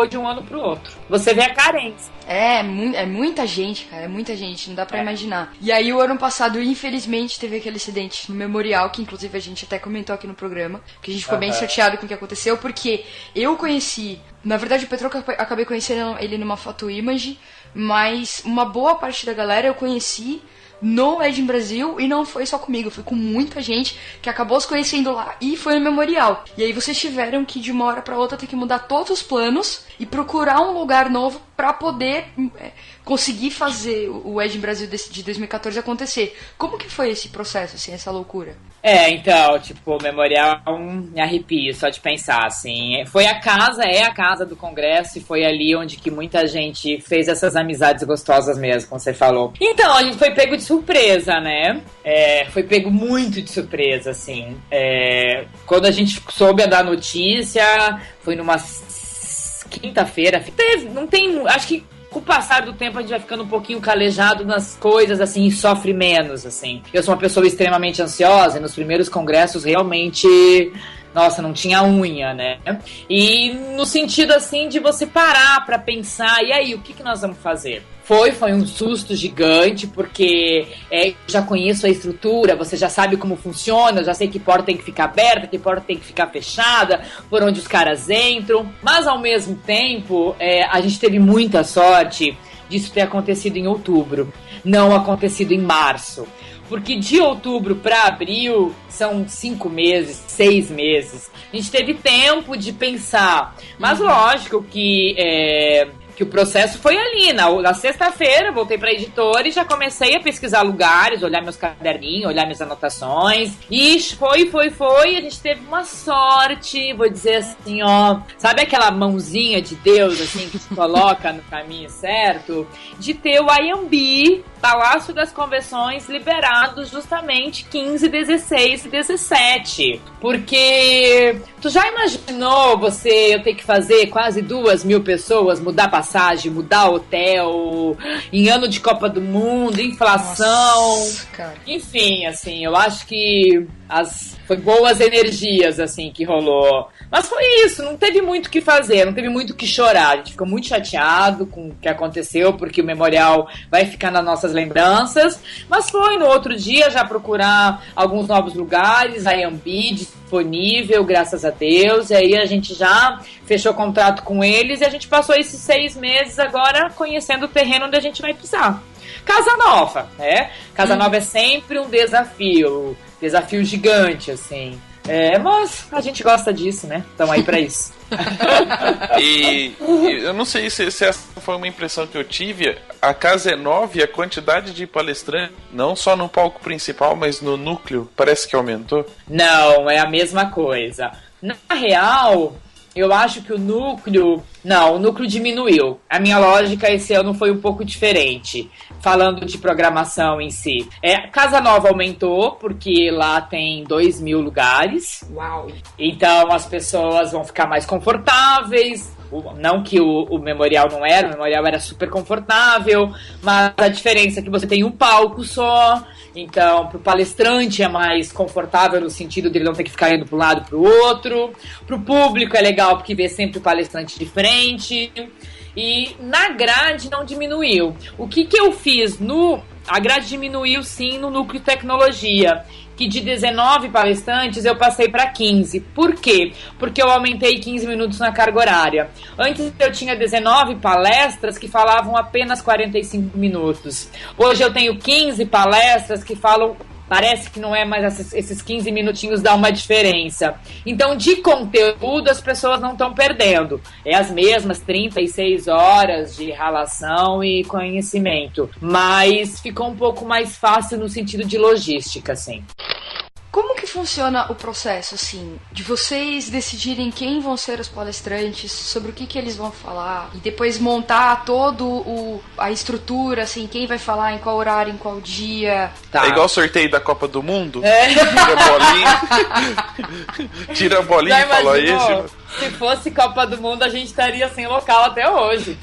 de um ano pro outro. Você vê a carência. É muita gente, cara, é muita gente, não dá pra imaginar. E aí o ano passado, infelizmente, teve aquele acidente no Memorial, que inclusive a gente até comentou aqui no programa, que a gente ficou bem chateado com o que aconteceu, porque eu conheci, na verdade o Petro, acabei conhecendo ele numa foto image, mas uma boa parte da galera eu conheci no Ed Brasil, e não foi só comigo, foi com muita gente que acabou se conhecendo lá e foi no Memorial. E aí vocês tiveram que de uma hora pra outra ter que mudar todos os planos e procurar um lugar novo pra poder conseguir fazer o Ed Brasil de 2014 acontecer. Como que foi esse processo, assim, essa loucura? Então, tipo, o Memorial me arrepio só de pensar, assim. É a casa do Congresso, e foi ali onde que muita gente fez essas amizades gostosas mesmo, como você falou. Então, a gente foi pego de surpresa, né? Foi pego muito de surpresa, assim. Quando a gente soube da notícia, foi numa quinta-feira. Acho que com o passar do tempo a gente vai ficando um pouquinho calejado nas coisas, assim, e sofre menos, assim. Eu sou uma pessoa extremamente ansiosa, e nos primeiros congressos realmente, nossa, não tinha unha, né? E no sentido, assim, de você parar pra pensar, e aí, o que nós vamos fazer? Foi um susto gigante, porque já conheço a estrutura, você já sabe como funciona, já sei que porta tem que ficar aberta, que porta tem que ficar fechada, por onde os caras entram. Mas, ao mesmo tempo, a gente teve muita sorte disso ter acontecido em outubro, não acontecido em março. Porque de outubro para abril são 5 meses, 6 meses. A gente teve tempo de pensar. Mas lógico que o processo foi ali. Na sexta-feira, voltei pra editora e já comecei a pesquisar lugares, olhar meus caderninhos, olhar minhas anotações. E foi. A gente teve uma sorte, vou dizer assim, ó. Sabe aquela mãozinha de Deus, assim, que se coloca no caminho certo? De ter o Anhembi, Palácio das Convenções, liberados justamente 15, 16 e 17. Porque tu já imaginou eu ter que fazer quase 2.000 pessoas mudar passagem? passagem, mudar hotel, em ano de Copa do Mundo, inflação. Nossa, cara. Enfim, assim, eu acho que foi boas energias, assim, que rolou. Mas foi isso, não teve muito o que fazer, não teve muito o que chorar. A gente ficou muito chateado com o que aconteceu, porque o memorial vai ficar nas nossas lembranças. Mas foi no outro dia já procurar alguns novos lugares, a Iambi disponível, graças a Deus. E aí a gente já fechou contrato com eles e a gente passou esses 6 meses agora conhecendo o terreno onde a gente vai pisar. Casa Nova, né? Casa Nova é sempre um desafio gigante, assim. Mas a gente gosta disso, né? Estamos aí pra isso. E eu não sei se essa foi uma impressão que eu tive. A casa é nova e a quantidade de palestrantes, não só no palco principal, mas no núcleo, parece que aumentou. Não, é a mesma coisa. Na real, eu acho que o núcleo diminuiu. A minha lógica esse ano foi um pouco diferente, falando de programação em si. Casa Nova aumentou, porque lá tem 2.000 lugares. Uau! Então as pessoas vão ficar mais confortáveis. Não que o memorial não era, o memorial era super confortável, mas a diferença é que você tem um palco só. Então, pro palestrante é mais confortável no sentido de ele não ter que ficar indo para um lado e pro outro. Pro público é legal porque vê sempre o palestrante de frente. E na grade não diminuiu. O que eu fiz? A grade diminuiu sim no núcleo tecnologia, que de 19 palestrantes eu passei para 15. Por quê? Porque eu aumentei 15 minutos na carga horária. Antes eu tinha 19 palestras que falavam apenas 45 minutos. Hoje eu tenho 15 palestras que falam... Parece que não é, mas esses 15 minutinhos dá uma diferença. Então, de conteúdo, as pessoas não estão perdendo. É as mesmas 36 horas de relação e conhecimento. Mas ficou um pouco mais fácil no sentido de logística, assim. Como que funciona o processo, assim, de vocês decidirem quem vão ser os palestrantes, sobre o que eles vão falar, e depois montar a estrutura, assim, quem vai falar, em qual horário, em qual dia? Tá. É igual o sorteio da Copa do Mundo? Tira a bolinha e fala isso. Se fosse Copa do Mundo, a gente estaria sem local até hoje.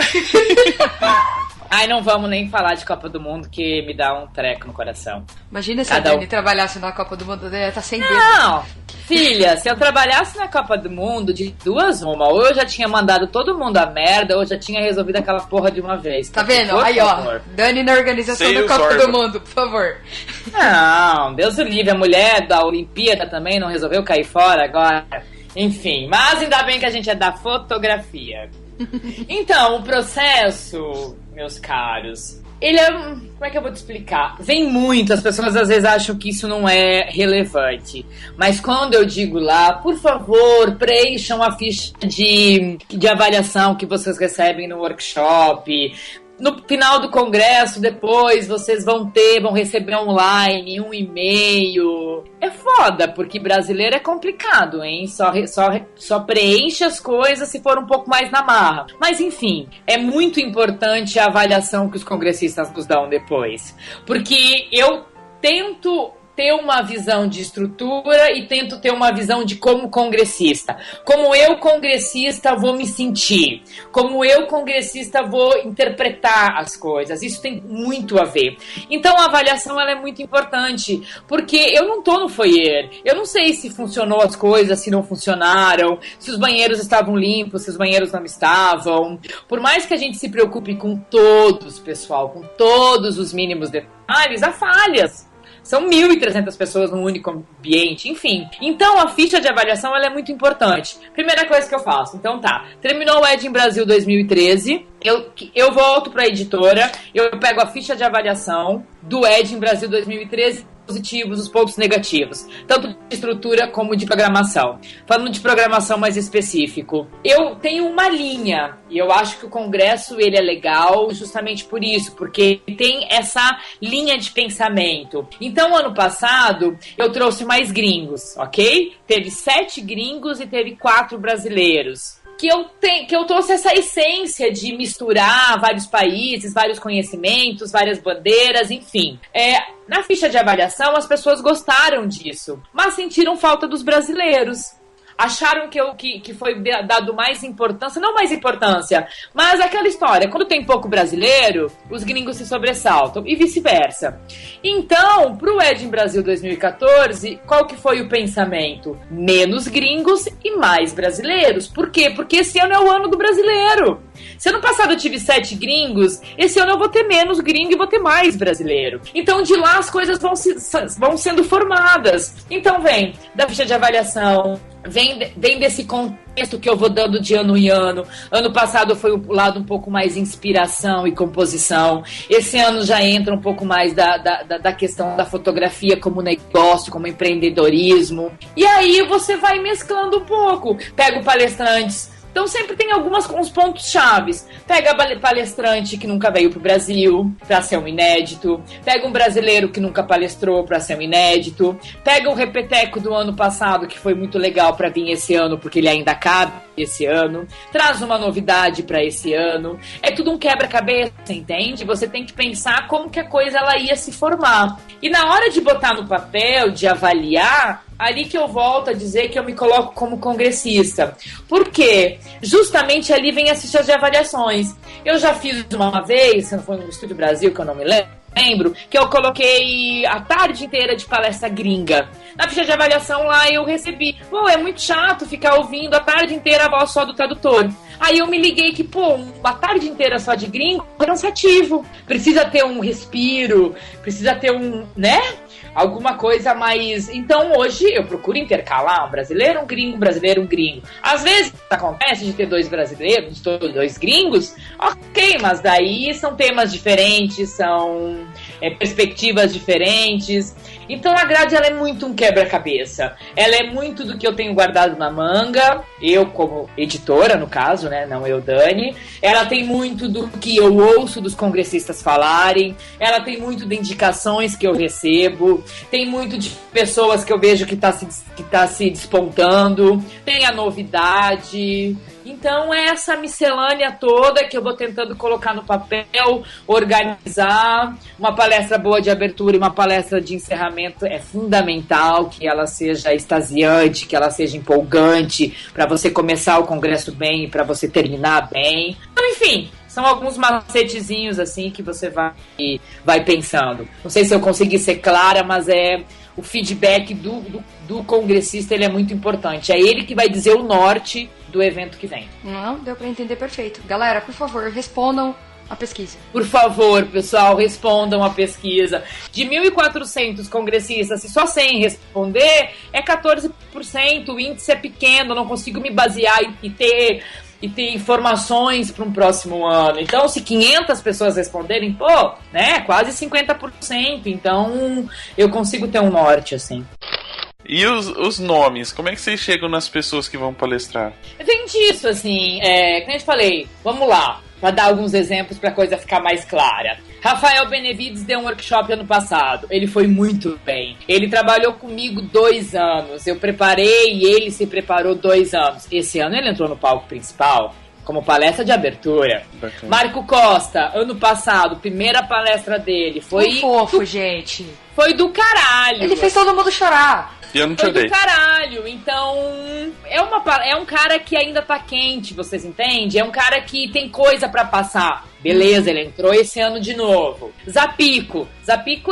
Ai, não vamos nem falar de Copa do Mundo, que me dá um treco no coração. Imagina se a Dani trabalhasse na Copa do Mundo, ela tá sem dedo. Não, filha, se eu trabalhasse na Copa do Mundo, de duas uma, ou eu já tinha mandado todo mundo a merda, ou eu já tinha resolvido aquela porra de uma vez. Tá vendo? Aí, ó, Dani na organização da Copa do Mundo, por favor. Não, Deus o livre, a mulher da Olimpíada também não resolveu cair fora agora. Enfim, mas ainda bem que a gente é da fotografia. Então, o processo, meus caros, ele é... Como é que eu vou te explicar? Vem muito, as pessoas às vezes acham que isso não é relevante. Mas quando eu digo lá, por favor, preencham a ficha de avaliação que vocês recebem no workshop. No final do congresso, depois, vocês vão receber online um e-mail. É foda, porque brasileiro é complicado, hein? Só preenche as coisas se for um pouco mais na marra. Mas, enfim, é muito importante a avaliação que os congressistas nos dão depois. Porque eu tento ter uma visão de estrutura e tento ter uma visão de como congressista. Como eu, congressista, vou me sentir. Como eu, congressista, vou interpretar as coisas. Isso tem muito a ver. Então, a avaliação ela é muito importante, porque eu não tô no foyer. Eu não sei se funcionou as coisas, se não funcionaram, se os banheiros estavam limpos, se os banheiros não estavam. Por mais que a gente se preocupe com todos, pessoal, com todos os mínimos detalhes, há falhas. São 1.300 pessoas num único ambiente, enfim. Então, a ficha de avaliação ela é muito importante. Primeira coisa que eu faço. Então, tá. Terminou o Ed em Brasil 2013. Eu volto para a editora. Eu pego a ficha de avaliação do Ed em Brasil 2013. Positivos, os pontos negativos, tanto de estrutura como de programação. Falando de programação mais específico, eu tenho uma linha, e eu acho que o congresso ele é legal justamente por isso, porque tem essa linha de pensamento. Então, ano passado, eu trouxe mais gringos, ok? Teve 7 gringos e teve 4 brasileiros. Que eu trouxe essa essência de misturar vários países, vários conhecimentos, várias bandeiras, enfim. Na ficha de avaliação, as pessoas gostaram disso, mas sentiram falta dos brasileiros. acharam que foi dado mais importância, não mais importância, mas aquela história, quando tem pouco brasileiro, os gringos se sobressaltam e vice-versa. Então, pro Ed em Brasil 2014, qual que foi o pensamento? Menos gringos e mais brasileiros. Por quê? Porque esse ano é o ano do brasileiro. Se ano passado eu tive 7 gringos, esse ano eu vou ter menos gringo e vou ter mais brasileiro. Então, de lá as coisas vão sendo formadas. Então, vem da ficha de avaliação, vem desse contexto que eu vou dando de ano em ano. Ano passado foi o lado um pouco mais inspiração e composição. Esse ano já entra um pouco mais da questão da fotografia como negócio, como empreendedorismo. E aí você vai mesclando um pouco. Pega o palestrantes. Então sempre tem uns pontos chaves. Pega a palestrante que nunca veio pro Brasil para ser um inédito. Pega um brasileiro que nunca palestrou para ser um inédito. Pega o repeteco do ano passado, que foi muito legal para vir esse ano, porque ele ainda cabe esse ano. Traz uma novidade para esse ano. É tudo um quebra-cabeça, entende? Você tem que pensar como que a coisa ela ia se formar. E na hora de botar no papel, de avaliar, ali que eu volto a dizer que eu me coloco como congressista. Por quê? Justamente ali vem as fichas de avaliações. Eu já fiz uma vez, se não foi no Estúdio Brasil, que eu não me lembro, que eu coloquei a tarde inteira de palestra gringa. Na ficha de avaliação lá eu recebi, é muito chato ficar ouvindo a tarde inteira a voz só do tradutor. Aí eu me liguei que, uma tarde inteira só de gringo é cansativo. Precisa ter um respiro, precisa ter alguma coisa mais... Então hoje eu procuro intercalar um brasileiro, um brasileiro, um gringo. Às vezes acontece de ter 2 brasileiros, 2 gringos, ok, mas daí são temas diferentes, são perspectivas diferentes. Então a grade ela é muito um quebra-cabeça. Ela é muito do que eu tenho guardado na manga, eu como editora, no caso, né, não eu, Dani. Ela tem muito do que eu ouço dos congressistas falarem, ela tem muito de indicações que eu recebo, tem muito de pessoas que eu vejo que tá se despontando, tem a novidade. Então é essa miscelânea toda que eu vou tentando colocar no papel, organizar. Uma palestra boa de abertura e uma palestra de encerramento é fundamental que ela seja extasiante, que ela seja empolgante, para você começar o congresso bem e para você terminar bem. Então, enfim, são alguns macetezinhos assim que você vai pensando. Não sei se eu consegui ser clara, mas o feedback do congressista ele é muito importante. É ele que vai dizer o norte do evento que vem. Não, deu pra entender perfeito. Galera, por favor, respondam a pesquisa. Por favor, pessoal, respondam a pesquisa. De 1.400 congressistas, se só 100 responder, é 14%. O índice é pequeno, eu não consigo me basear e ter informações para um próximo ano. Então, se 500 pessoas responderem, quase 50%. Então, eu consigo ter um norte, assim. E os nomes? Como é que vocês chegam nas pessoas que vão palestrar? Vem disso, assim, como eu te falei, vamos lá, para dar alguns exemplos para a coisa ficar mais clara. Rafael Benevides deu um workshop ano passado, ele foi muito bem. Ele trabalhou comigo 2 anos, eu preparei e ele se preparou 2 anos. Esse ano ele entrou no palco principal como palestra de abertura. Bacana. Marco Costa, ano passado, primeira palestra dele, foi... fofo, gente. Foi do caralho. Ele fez todo mundo chorar. Eu não foi chorei. Do caralho. Então, é um cara que ainda tá quente, vocês entendem? É um cara que tem coisa pra passar. Beleza, ele entrou esse ano de novo. Zapico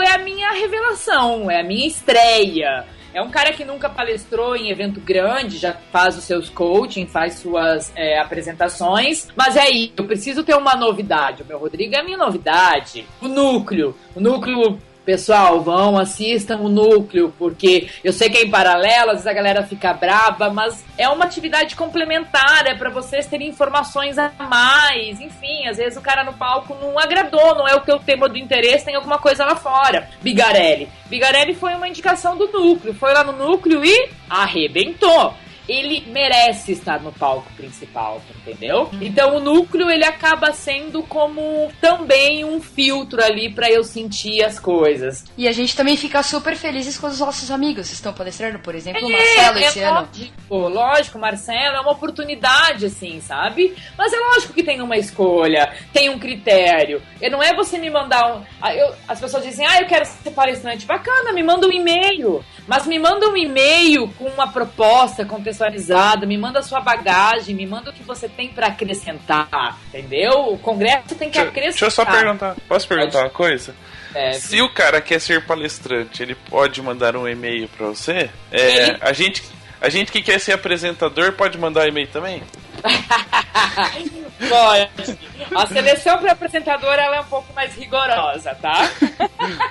é a minha revelação, é a minha estreia. É um cara que nunca palestrou em evento grande, já faz os seus coaching, faz suas apresentações, mas eu preciso ter uma novidade. O meu Rodrigo é a minha novidade. O núcleo, pessoal, assistam o núcleo, porque eu sei que é em paralelo, às vezes a galera fica brava, mas é uma atividade complementar, é pra vocês terem informações a mais, enfim, às vezes o cara no palco não agradou, não é o teu tema do interesse, tem alguma coisa lá fora. Bigarelli foi uma indicação do núcleo, foi lá no núcleo e arrebentou. Ele merece estar no palco principal, entendeu? Então o núcleo, ele acaba sendo como também um filtro ali pra eu sentir as coisas. E a gente também fica super felizes quando os nossos amigos estão palestrando, por exemplo, o Marcelo esse ano. Lógico, Marcelo, é uma oportunidade, assim, sabe? Mas é lógico que tem uma escolha, tem um critério. E não é você me mandar as pessoas dizem, eu quero ser palestrante. Bacana, me manda um e-mail. Mas me manda um e-mail com uma proposta contextualizada, me manda a sua bagagem, me manda o que você tem para acrescentar, entendeu? O Congresso tem que acrescentar. Deixa eu só perguntar, posso perguntar uma coisa? É. Se o cara quer ser palestrante, ele pode mandar um e-mail para você? A gente que quer ser apresentador pode mandar e-mail também? Pode. A seleção para apresentador ela é um pouco mais rigorosa, tá?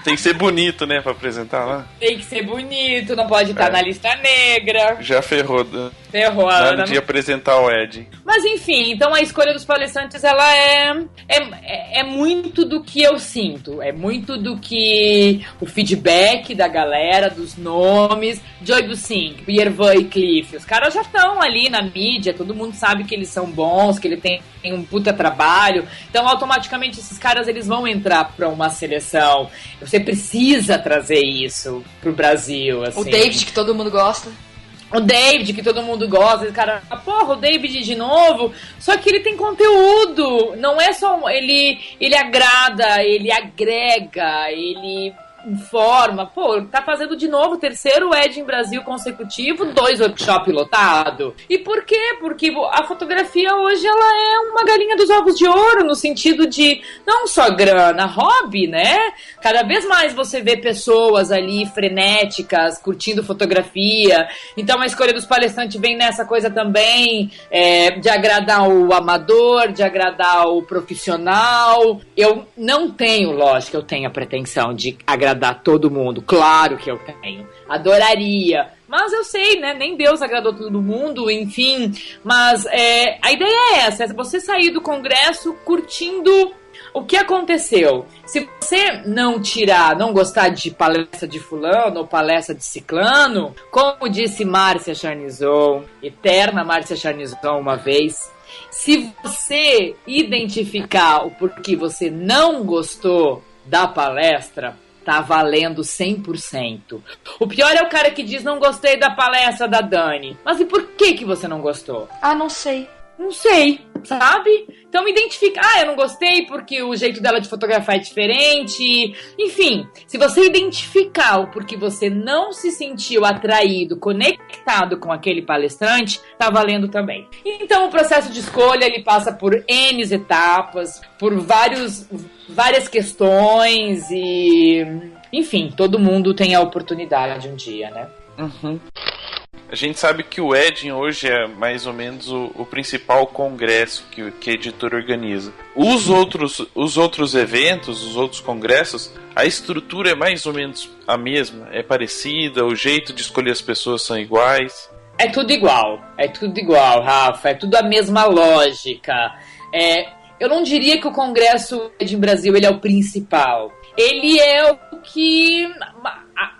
Tem que ser bonito, né, pra apresentar lá. Tem que ser bonito, não pode estar na lista negra. Já ferrou. Ferrou a na Ana. hora de apresentar o Ed. Mas enfim, então a escolha dos palestrantes ela é muito do que eu sinto. É muito do que o feedback da galera, dos nomes. Joy Bussink, Yervan e Cliff. Os caras já estão ali na mídia, todo mundo sabe que eles são bons, que ele tem um puta trabalho. Então automaticamente esses caras eles vão entrar pra uma seleção. Você precisa trazer isso pro Brasil. Assim. O David, que todo mundo gosta. O David, que todo mundo gosta, esse cara, porra, o David de novo. Só que ele tem conteúdo, não é só ele agrada, ele agrega, ele informa. Pô, tá fazendo de novo o terceiro Ed em Brasil consecutivo, 2 workshops lotados. E por quê? Porque a fotografia hoje ela é uma galinha dos ovos de ouro, no sentido de não só grana, hobby, né? Cada vez mais você vê pessoas ali frenéticas, curtindo fotografia. Então a escolha dos palestrantes vem nessa coisa também, de agradar o amador, de agradar o profissional. Eu não tenho, lógico, eu tenho a pretensão de agradar todo mundo, claro que eu tenho, adoraria, mas eu sei, né, nem Deus agradou todo mundo, enfim, mas a ideia é essa, é você sair do congresso curtindo o que aconteceu. Se você não gostar de palestra de fulano ou palestra de ciclano, como disse Márcia Charnizon, eterna Márcia Charnizon uma vez, se você identificar o porquê você não gostou da palestra, tá valendo 100%. O pior é o cara que diz, não gostei da palestra da Dani. Mas e por que você não gostou? Ah, não sei. Não sei, sabe? Então identifica, eu não gostei porque o jeito dela de fotografar é diferente. Enfim, se você identificar o porquê você não se sentiu atraído, conectado com aquele palestrante, tá valendo também. Então o processo de escolha, ele passa por N etapas, por várias questões e... Enfim, todo mundo tem a oportunidade um dia, né? Uhum. A gente sabe que o Edin hoje é mais ou menos o principal congresso que a editora organiza. Os outros eventos, os outros congressos, a estrutura é mais ou menos a mesma? É parecida? O jeito de escolher as pessoas são iguais? É tudo igual, Rafa. É tudo a mesma lógica. Eu não diria que o Congresso Edin Brasil ele é o principal. Ele é o que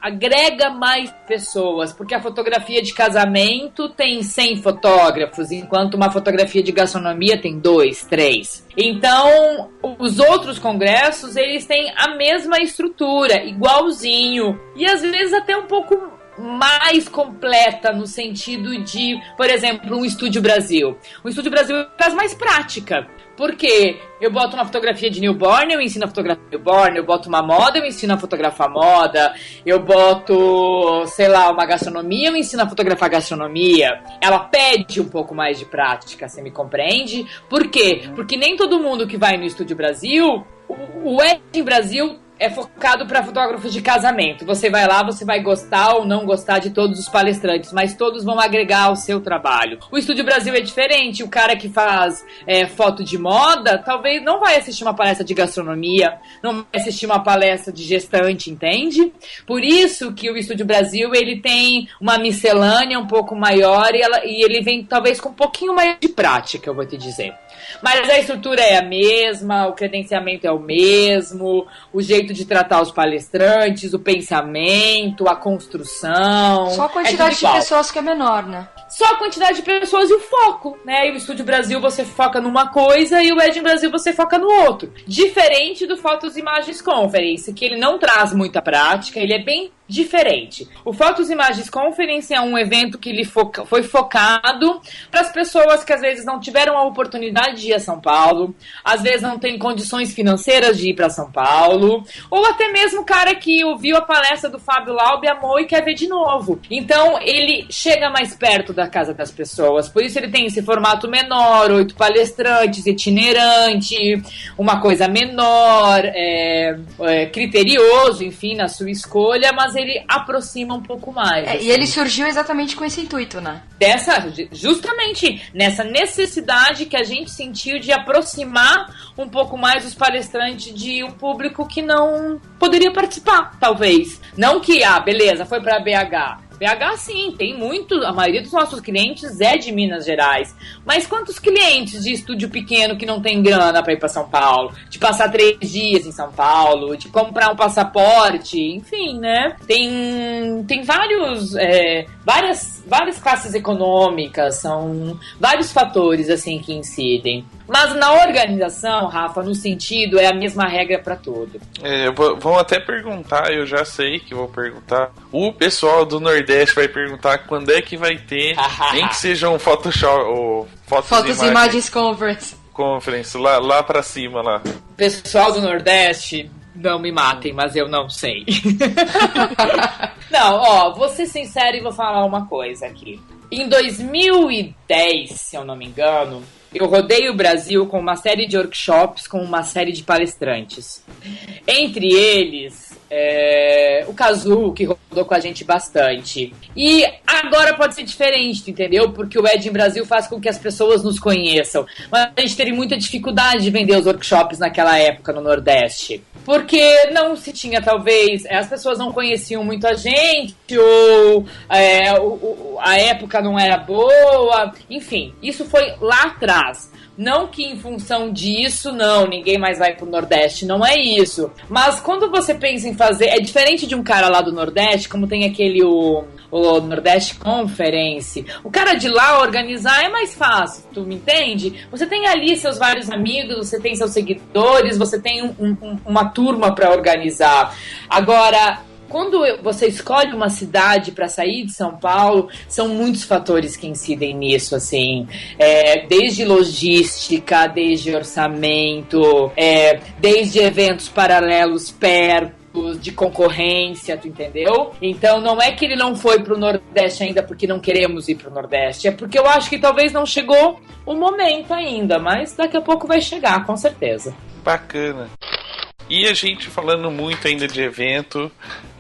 agrega mais pessoas, porque a fotografia de casamento tem 100 fotógrafos, enquanto uma fotografia de gastronomia tem 2, 3. Então, os outros congressos, eles têm a mesma estrutura, igualzinho, e às vezes até um pouco mais completa no sentido de, por exemplo, um Estúdio Brasil. O Estúdio Brasil faz mais prática. Porque eu boto uma fotografia de newborn, eu ensino a fotografar newborn, eu boto uma moda, eu ensino a fotografar moda, eu boto, sei lá, uma gastronomia, eu ensino a fotografar gastronomia. Ela pede um pouco mais de prática, você me compreende? Por quê? Porque nem todo mundo que vai no Estúdio Brasil, o Edin Brasil é focado para fotógrafos de casamento. Você vai lá, você vai gostar ou não gostar de todos os palestrantes, mas todos vão agregar ao seu trabalho. O Estúdio Brasil é diferente. O cara que faz foto de moda, talvez não vai assistir uma palestra de gastronomia, não vai assistir uma palestra de gestante, entende? Por isso que o Estúdio Brasil, ele tem uma miscelânea um pouco maior e ele vem talvez com um pouquinho mais de prática, eu vou te dizer. Mas a estrutura é a mesma, o credenciamento é o mesmo, o jeito de tratar os palestrantes, o pensamento, a construção. Só a quantidade de pessoas que é menor, né? Só a quantidade de pessoas e o foco, né? E o Estúdio Brasil você foca numa coisa e o Edin Brasil você foca no outro. Diferente do Fotos Imagens Conference, que ele não traz muita prática, ele é bem diferente. O Fotos Imagens Conference é um evento que ele foi focado para as pessoas que às vezes não tiveram a oportunidade de ir a São Paulo, às vezes não tem condições financeiras de ir para São Paulo, ou até mesmo o cara que ouviu a palestra do Fábio Laub, amou e quer ver de novo. Então ele chega mais perto da casa das pessoas, por isso ele tem esse formato menor, 8 palestrantes, itinerante, uma coisa menor, criterioso, enfim, na sua escolha, mas ele aproxima um pouco mais. Assim. E ele surgiu exatamente com esse intuito, né? Justamente nessa necessidade que a gente sentiu de aproximar um pouco mais os palestrantes de um público que não poderia participar, talvez. Não que, beleza, foi para BH. BH, sim, tem muito, a maioria dos nossos clientes é de Minas Gerais. Mas quantos clientes de estúdio pequeno que não tem grana para ir para São Paulo? De passar 3 dias em São Paulo, de comprar um passaporte, enfim, né? Tem várias classes econômicas, são vários fatores, assim, que incidem. Mas na organização, Rafa, no sentido, é a mesma regra para tudo. Vão até perguntar, eu já sei que vou perguntar. O pessoal do Nordeste vai perguntar quando é que vai ter, nem que seja um Photoshop ou Fotos Imagens Conference. Lá pra cima, lá. Pessoal do Nordeste, não me matem, mas eu não sei. Não, vou ser sincero e vou falar uma coisa aqui. Em 2010, se eu não me engano, eu rodei o Brasil com uma série de workshops, com uma série de palestrantes. Entre eles, o Kazu, que rodou com a gente bastante. E agora pode ser diferente, entendeu? Porque o Ed em Brasil faz com que as pessoas nos conheçam. Mas a gente teve muita dificuldade de vender os workshops naquela época no Nordeste. Porque não se tinha, talvez, as pessoas não conheciam muito a gente, ou a época não era boa, enfim, isso foi lá atrás. Não que em função disso, ninguém mais vai pro Nordeste, não é isso. Mas quando você pensa em fazer, é diferente de um cara lá do Nordeste, como tem aquele, o Nordeste Conference. O cara de lá organizar é mais fácil, tu me entende? Você tem ali seus vários amigos, você tem seus seguidores, você tem uma turma para organizar. Agora, quando você escolhe uma cidade para sair de São Paulo, são muitos fatores que incidem nisso, assim, desde logística, desde orçamento, desde eventos paralelos perto, de concorrência, tu entendeu? Então não é que ele não foi pro Nordeste ainda porque não queremos ir pro Nordeste, é porque eu acho que talvez não chegou o momento ainda, mas daqui a pouco vai chegar, com certeza. Bacana. E a gente falando muito ainda de evento,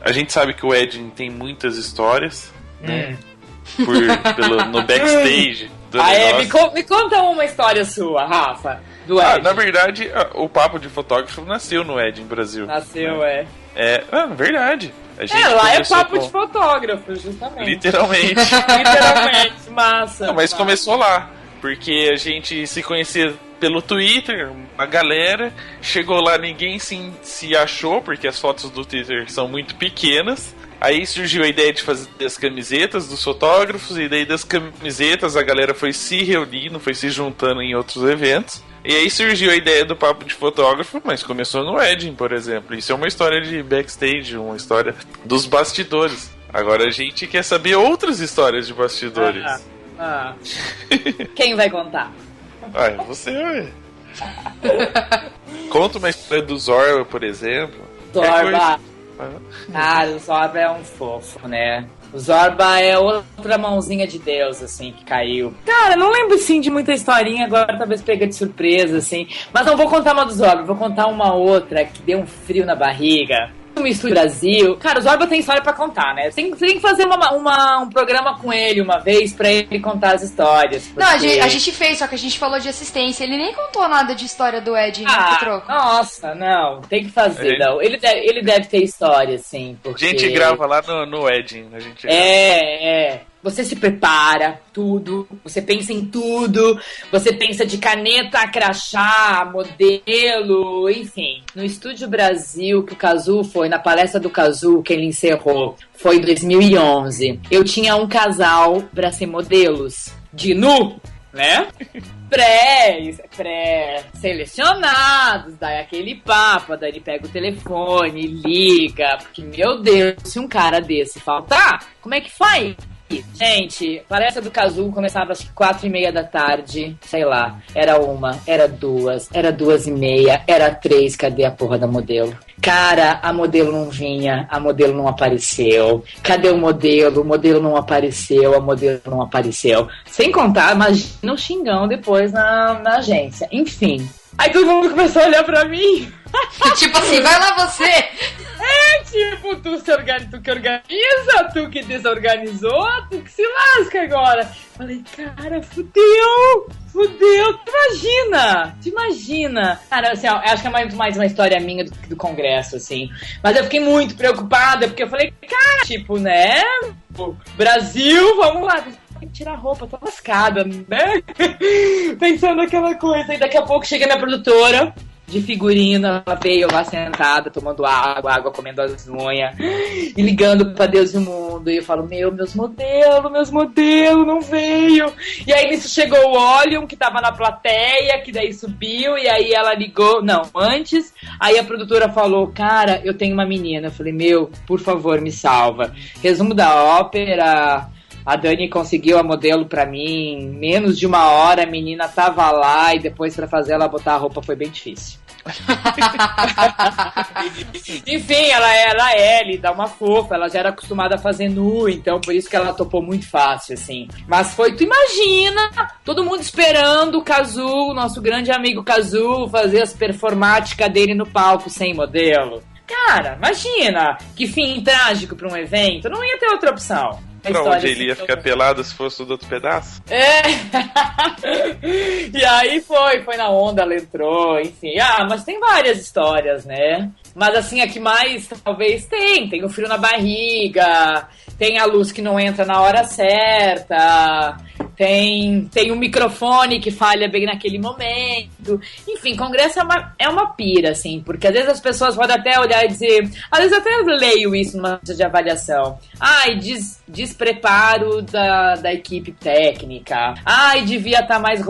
a gente sabe que o Ed tem muitas histórias, né? No backstage do negócio. Me conta uma história sua, Rafa, do Ed. Na verdade, o Papo de Fotógrafo nasceu no Ed em Brasil. Nasceu, verdade. Lá é papo de fotógrafo, justamente. Literalmente. Literalmente, massa. Mas começou lá, porque a gente se conhecia pelo Twitter, uma galera, chegou lá, ninguém se achou, porque as fotos do Twitter são muito pequenas. Aí surgiu a ideia de fazer as camisetas dos fotógrafos, e daí das camisetas a galera foi se reunindo, foi se juntando em outros eventos. E aí surgiu a ideia do Papo de Fotógrafo, mas começou no Wedding, por exemplo. Isso é uma história de backstage, uma história dos bastidores. Agora a gente quer saber outras histórias de bastidores. Quem vai contar? Você. Conta uma história do Zorba, por exemplo. Zorba. O Zorba é um fofo, né? O Zorba é outra mãozinha de Deus, assim, que caiu. Cara, não lembro, sim, de muita historinha, agora talvez pega de surpresa, assim. Mas não vou contar uma do Zorba, vou contar uma outra que deu um frio na barriga. No Estúdio Brasil. Cara, o Zorba tem história pra contar, né? Tem que fazer um programa com ele uma vez pra ele contar as histórias. Porque... Não, a gente fez, só que a gente falou de assistência. Ele nem contou nada de história do Ed, né, Petroco? Nossa, não. Tem que fazer, não. Ele deve ter história, sim. Porque... A gente grava lá no Ed. A gente Você se prepara, tudo, você pensa em tudo, você pensa de caneta, crachá, modelo, enfim. No Estúdio Brasil, que o Kazu foi, na palestra do Kazu, que ele encerrou, foi em 2011. Eu tinha um casal pra ser modelos de nu. né? Pré-selecionados, daí aquele papo, daí ele pega o telefone, liga, porque, meu Deus, se um cara desse faltar, como é que faz? Gente, a palestra do Cazul começava às 4:30 da tarde, sei lá, era 1, era 2, era 2:30, era 3, cadê a porra da modelo? Cara, a modelo não vinha, a modelo não apareceu. Cadê o modelo? O modelo não apareceu, a modelo não apareceu. Sem contar, imagina o xingão depois na agência. Enfim. Aí todo mundo começou a olhar pra mim. Tipo assim, vai lá você! Tipo, tu que organiza, tu que desorganizou, tu que se lasca agora. Falei, cara, fudeu, te imagina. Cara, assim, ó, acho que é mais uma história minha do que do congresso, assim. Mas eu fiquei muito preocupada, porque eu falei, cara, tipo, né, Brasil, vamos lá, tem que tirar a roupa, tô lascada, né? Pensando aquela coisa, e daqui a pouco chega minha produtora de figurino, ela veio lá sentada, tomando água, comendo as unhas, e ligando pra Deus e o mundo, e eu falo, meus modelos, não veio. E aí nisso chegou o Olion, que tava na plateia, que daí subiu, e aí ela ligou, não, antes, aí a produtora falou, cara, eu tenho uma menina. Eu falei, por favor, me salva. Resumo da ópera... A Dani conseguiu a modelo pra mim em menos de 1 hora, a menina tava lá e depois pra fazer ela botar a roupa foi bem difícil. Enfim, ela é lida, uma fofa, ela já era acostumada a fazer nu, então por isso que ela topou muito fácil, assim. Mas foi, tu imagina, todo mundo esperando o Cazul, nosso grande amigo Cazul, fazer as performáticas dele no palco sem modelo. Cara, imagina, que fim trágico pra um evento, não ia ter outra opção. Pra onde ele ia ficar pelado se fosse do outro pedaço? É. E aí foi na onda, ela entrou, enfim. Mas tem várias histórias, né? Mas assim, a que mais talvez tem o frio na barriga, tem a luz que não entra na hora certa, tem um microfone que falha bem naquele momento. Enfim, congresso é uma pira, assim, porque às vezes as pessoas podem até olhar e dizer, às vezes até eu leio isso numa lista de avaliação. Despreparo da equipe técnica. devia estar mais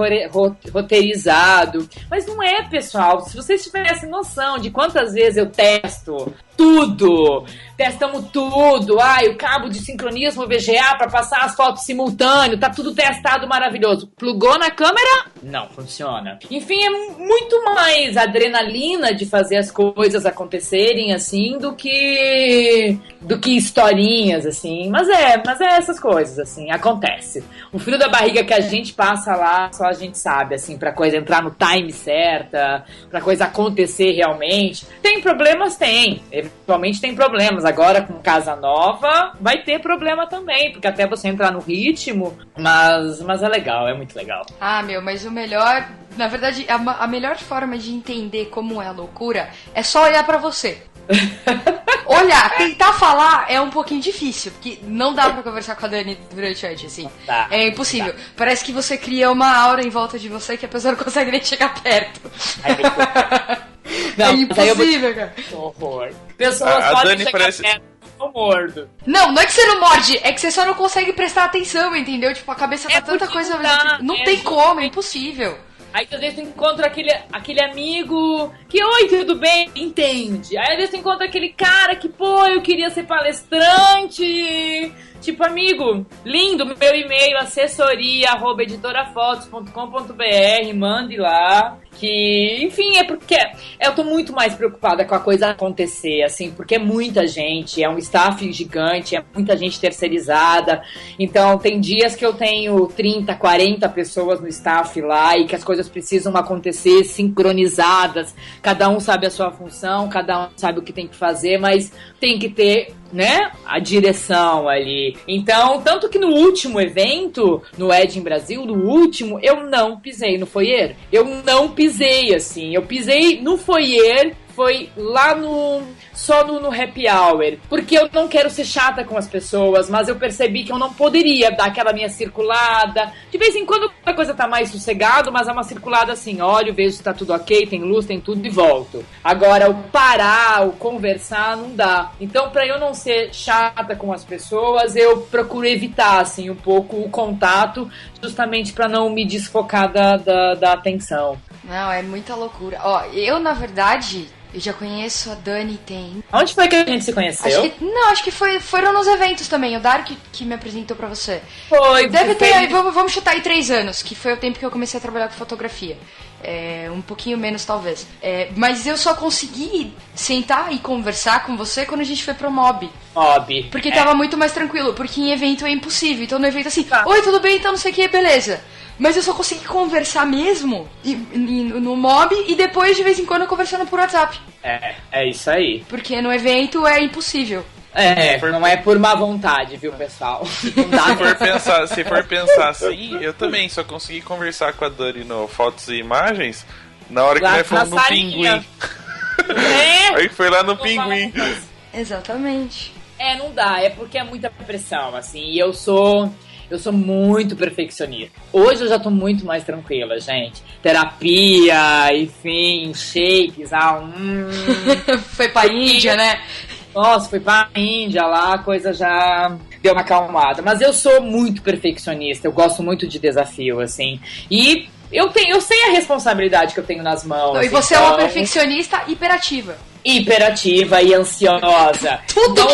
roteirizado. Mas não é, pessoal. Se vocês tivessem noção de quantas vezes eu testo tudo, testamos tudo, o cabo de sincronismo VGA para passar as fotos simultâneo, tá tudo testado, maravilhoso. Plugou na câmera? Não funciona. Enfim, é muito mais adrenalina de fazer as coisas acontecerem, assim, do que historinhas, assim. Mas é essas coisas, assim, acontece. O frio da barriga que a gente passa lá, só a gente sabe, assim, pra coisa entrar no time certa, pra coisa acontecer realmente. Tem problemas? Tem. Eventualmente tem problemas. Agora com Casa Nova vai ter problema também, porque até você entrar no ritmo, mas é legal, é muito legal. Mas o melhor, na verdade, a melhor forma de entender como é a loucura é só olhar pra você. Olhar, tentar falar é um pouquinho difícil, porque não dá pra conversar com a Dani durante a noite, assim. É impossível. Parece que você cria uma aura em volta de você que a pessoa não consegue nem chegar perto. Não, é impossível, cara. Horror. Pessoas podem chegar parece... perto, eu mordo. Não é que você não morde, é que você só não consegue prestar atenção, entendeu? Tipo, a cabeça tá tanta coisa... Não tem como, é impossível. Aí às vezes tu encontra aquele amigo que, oi, tudo bem? Entende. Aí às vezes tu encontra aquele cara que, eu queria ser palestrante. Tipo, amigo, lindo, meu e-mail, assessoria@editorafotos.com.br, mande lá. Que, enfim, é porque eu tô muito mais preocupada com a coisa acontecer, assim, porque é muita gente, é um staff gigante, é muita gente terceirizada. Então, tem dias que eu tenho 30, 40 pessoas no staff lá e que as coisas precisam acontecer sincronizadas. Cada um sabe a sua função, cada um sabe o que tem que fazer, mas tem que ter, né, a direção ali. Então, tanto que no último evento, no Edin Brasil, no último, eu não pisei no foyer. Eu não pisei, assim. Eu pisei no foyer foi lá só no happy hour, porque eu não quero ser chata com as pessoas, mas eu percebi que eu não poderia dar aquela minha circulada. De vez em quando a coisa tá mais sossegado, mas é uma circulada assim, olho, vejo se tá tudo ok, tem luz, tem tudo e volto. Agora, o parar, o conversar, não dá. Então, pra eu não ser chata com as pessoas, eu procuro evitar, assim, um pouco o contato, justamente pra não me desfocar da atenção. Não, é muita loucura. Ó, eu, na verdade, eu já conheço a Dani tem... Onde foi que a gente se conheceu? Acho que foram nos eventos também. O Dário que me apresentou pra você. Foi. Deve ter aí, vamos chutar aí 3 anos, que foi o tempo que eu comecei a trabalhar com fotografia. Um pouquinho menos, talvez. Mas eu só consegui sentar e conversar com você quando a gente foi pro Mob. Porque tava muito mais tranquilo, porque em evento é impossível. Então no evento assim, oi, tudo bem? Então não sei o que, beleza. Mas eu só consegui conversar mesmo no Mob e depois, de vez em quando, conversando por WhatsApp. É isso aí. Porque no evento é impossível. Não é por má vontade, viu, pessoal? Se for pensar assim, eu também só consegui conversar com a Dani no Fotos e Imagens na hora que nós fomos no Pinguim. Aí foi lá no Pinguim. Exatamente. Não dá, é porque é muita pressão, assim, e eu sou muito perfeccionista. Hoje eu já tô muito mais tranquila, gente. Terapia, enfim, shakes, Foi pra Índia, né? Nossa, fui pra Índia lá, a coisa já deu uma acalmada. Mas eu sou muito perfeccionista, eu gosto muito de desafio, assim. E eu sei a responsabilidade que eu tenho nas mãos. Não, e você é uma perfeccionista hiperativa. Hiperativa e ansiosa. Tudo.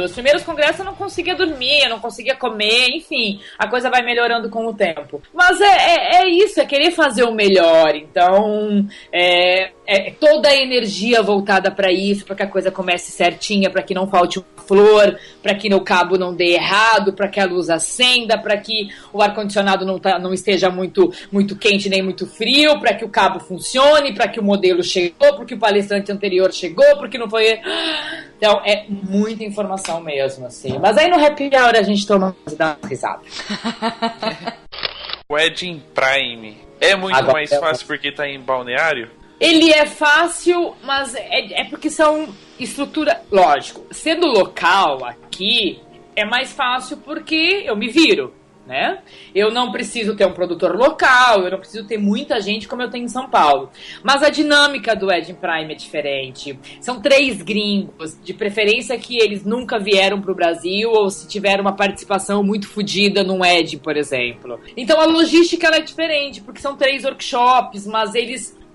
Os primeiros congressos eu não conseguia dormir, eu não conseguia comer, enfim, a coisa vai melhorando com o tempo. Mas é isso, é querer fazer o melhor. Então, toda a energia voltada para isso, para que a coisa comece certinha, para que não falte uma flor, para que o cabo não dê errado, para que a luz acenda, para que o ar-condicionado não esteja muito, muito quente nem muito frio, para que o cabo funcione, para que o modelo chegue, porque o palestrante anterior chegou, porque não foi... Então, é muita informação mesmo, assim. Mas aí no happy hour a gente toma e dá uma risada. O Edin Prime é muito agora, mais fácil porque tá em Balneário? Ele é fácil, mas é porque são estrutura... Lógico, sendo local aqui, é mais fácil porque eu me viro, né? Eu não preciso ter um produtor local, eu não preciso ter muita gente como eu tenho em São Paulo. Mas a dinâmica do Edin Prime é diferente. São 3 gringos, de preferência que eles nunca vieram pro Brasil ou se tiveram uma participação muito fodida num Edin, por exemplo. Então a logística ela é diferente, porque são 3 workshops,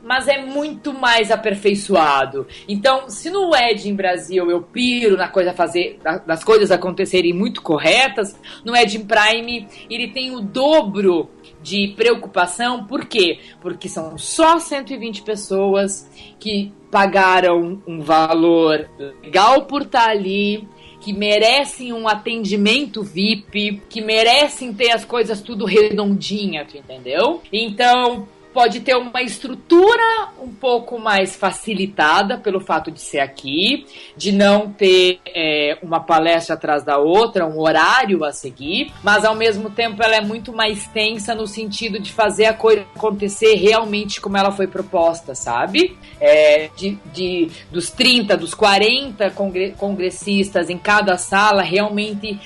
mas é muito mais aperfeiçoado. Então, se no Edin Brasil eu piro das coisas acontecerem muito corretas, no Edin Prime ele tem o dobro de preocupação. Por quê? Porque são só 120 pessoas que pagaram um valor legal por estar ali, que merecem um atendimento VIP, que merecem ter as coisas tudo redondinha, tu entendeu? Então... pode ter uma estrutura um pouco mais facilitada pelo fato de ser aqui, de não ter uma palestra atrás da outra, um horário a seguir, mas ao mesmo tempo ela é muito mais tensa no sentido de fazer a coisa acontecer realmente como ela foi proposta, sabe? Dos 30, dos 40 congressistas em cada sala realmente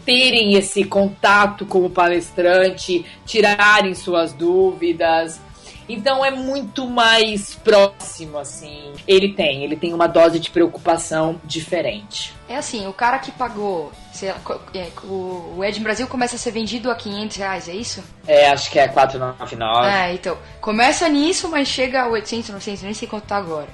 terem esse contato com o palestrante, tirarem suas dúvidas. Então é muito mais próximo, assim. Ele tem uma dose de preocupação diferente. É assim, o cara que pagou, sei lá, o Edin Brasil começa a ser vendido a R$500, é isso? Acho que é R$499. Então, começa nisso, mas chega a 800, 900, nem sei quanto tá agora.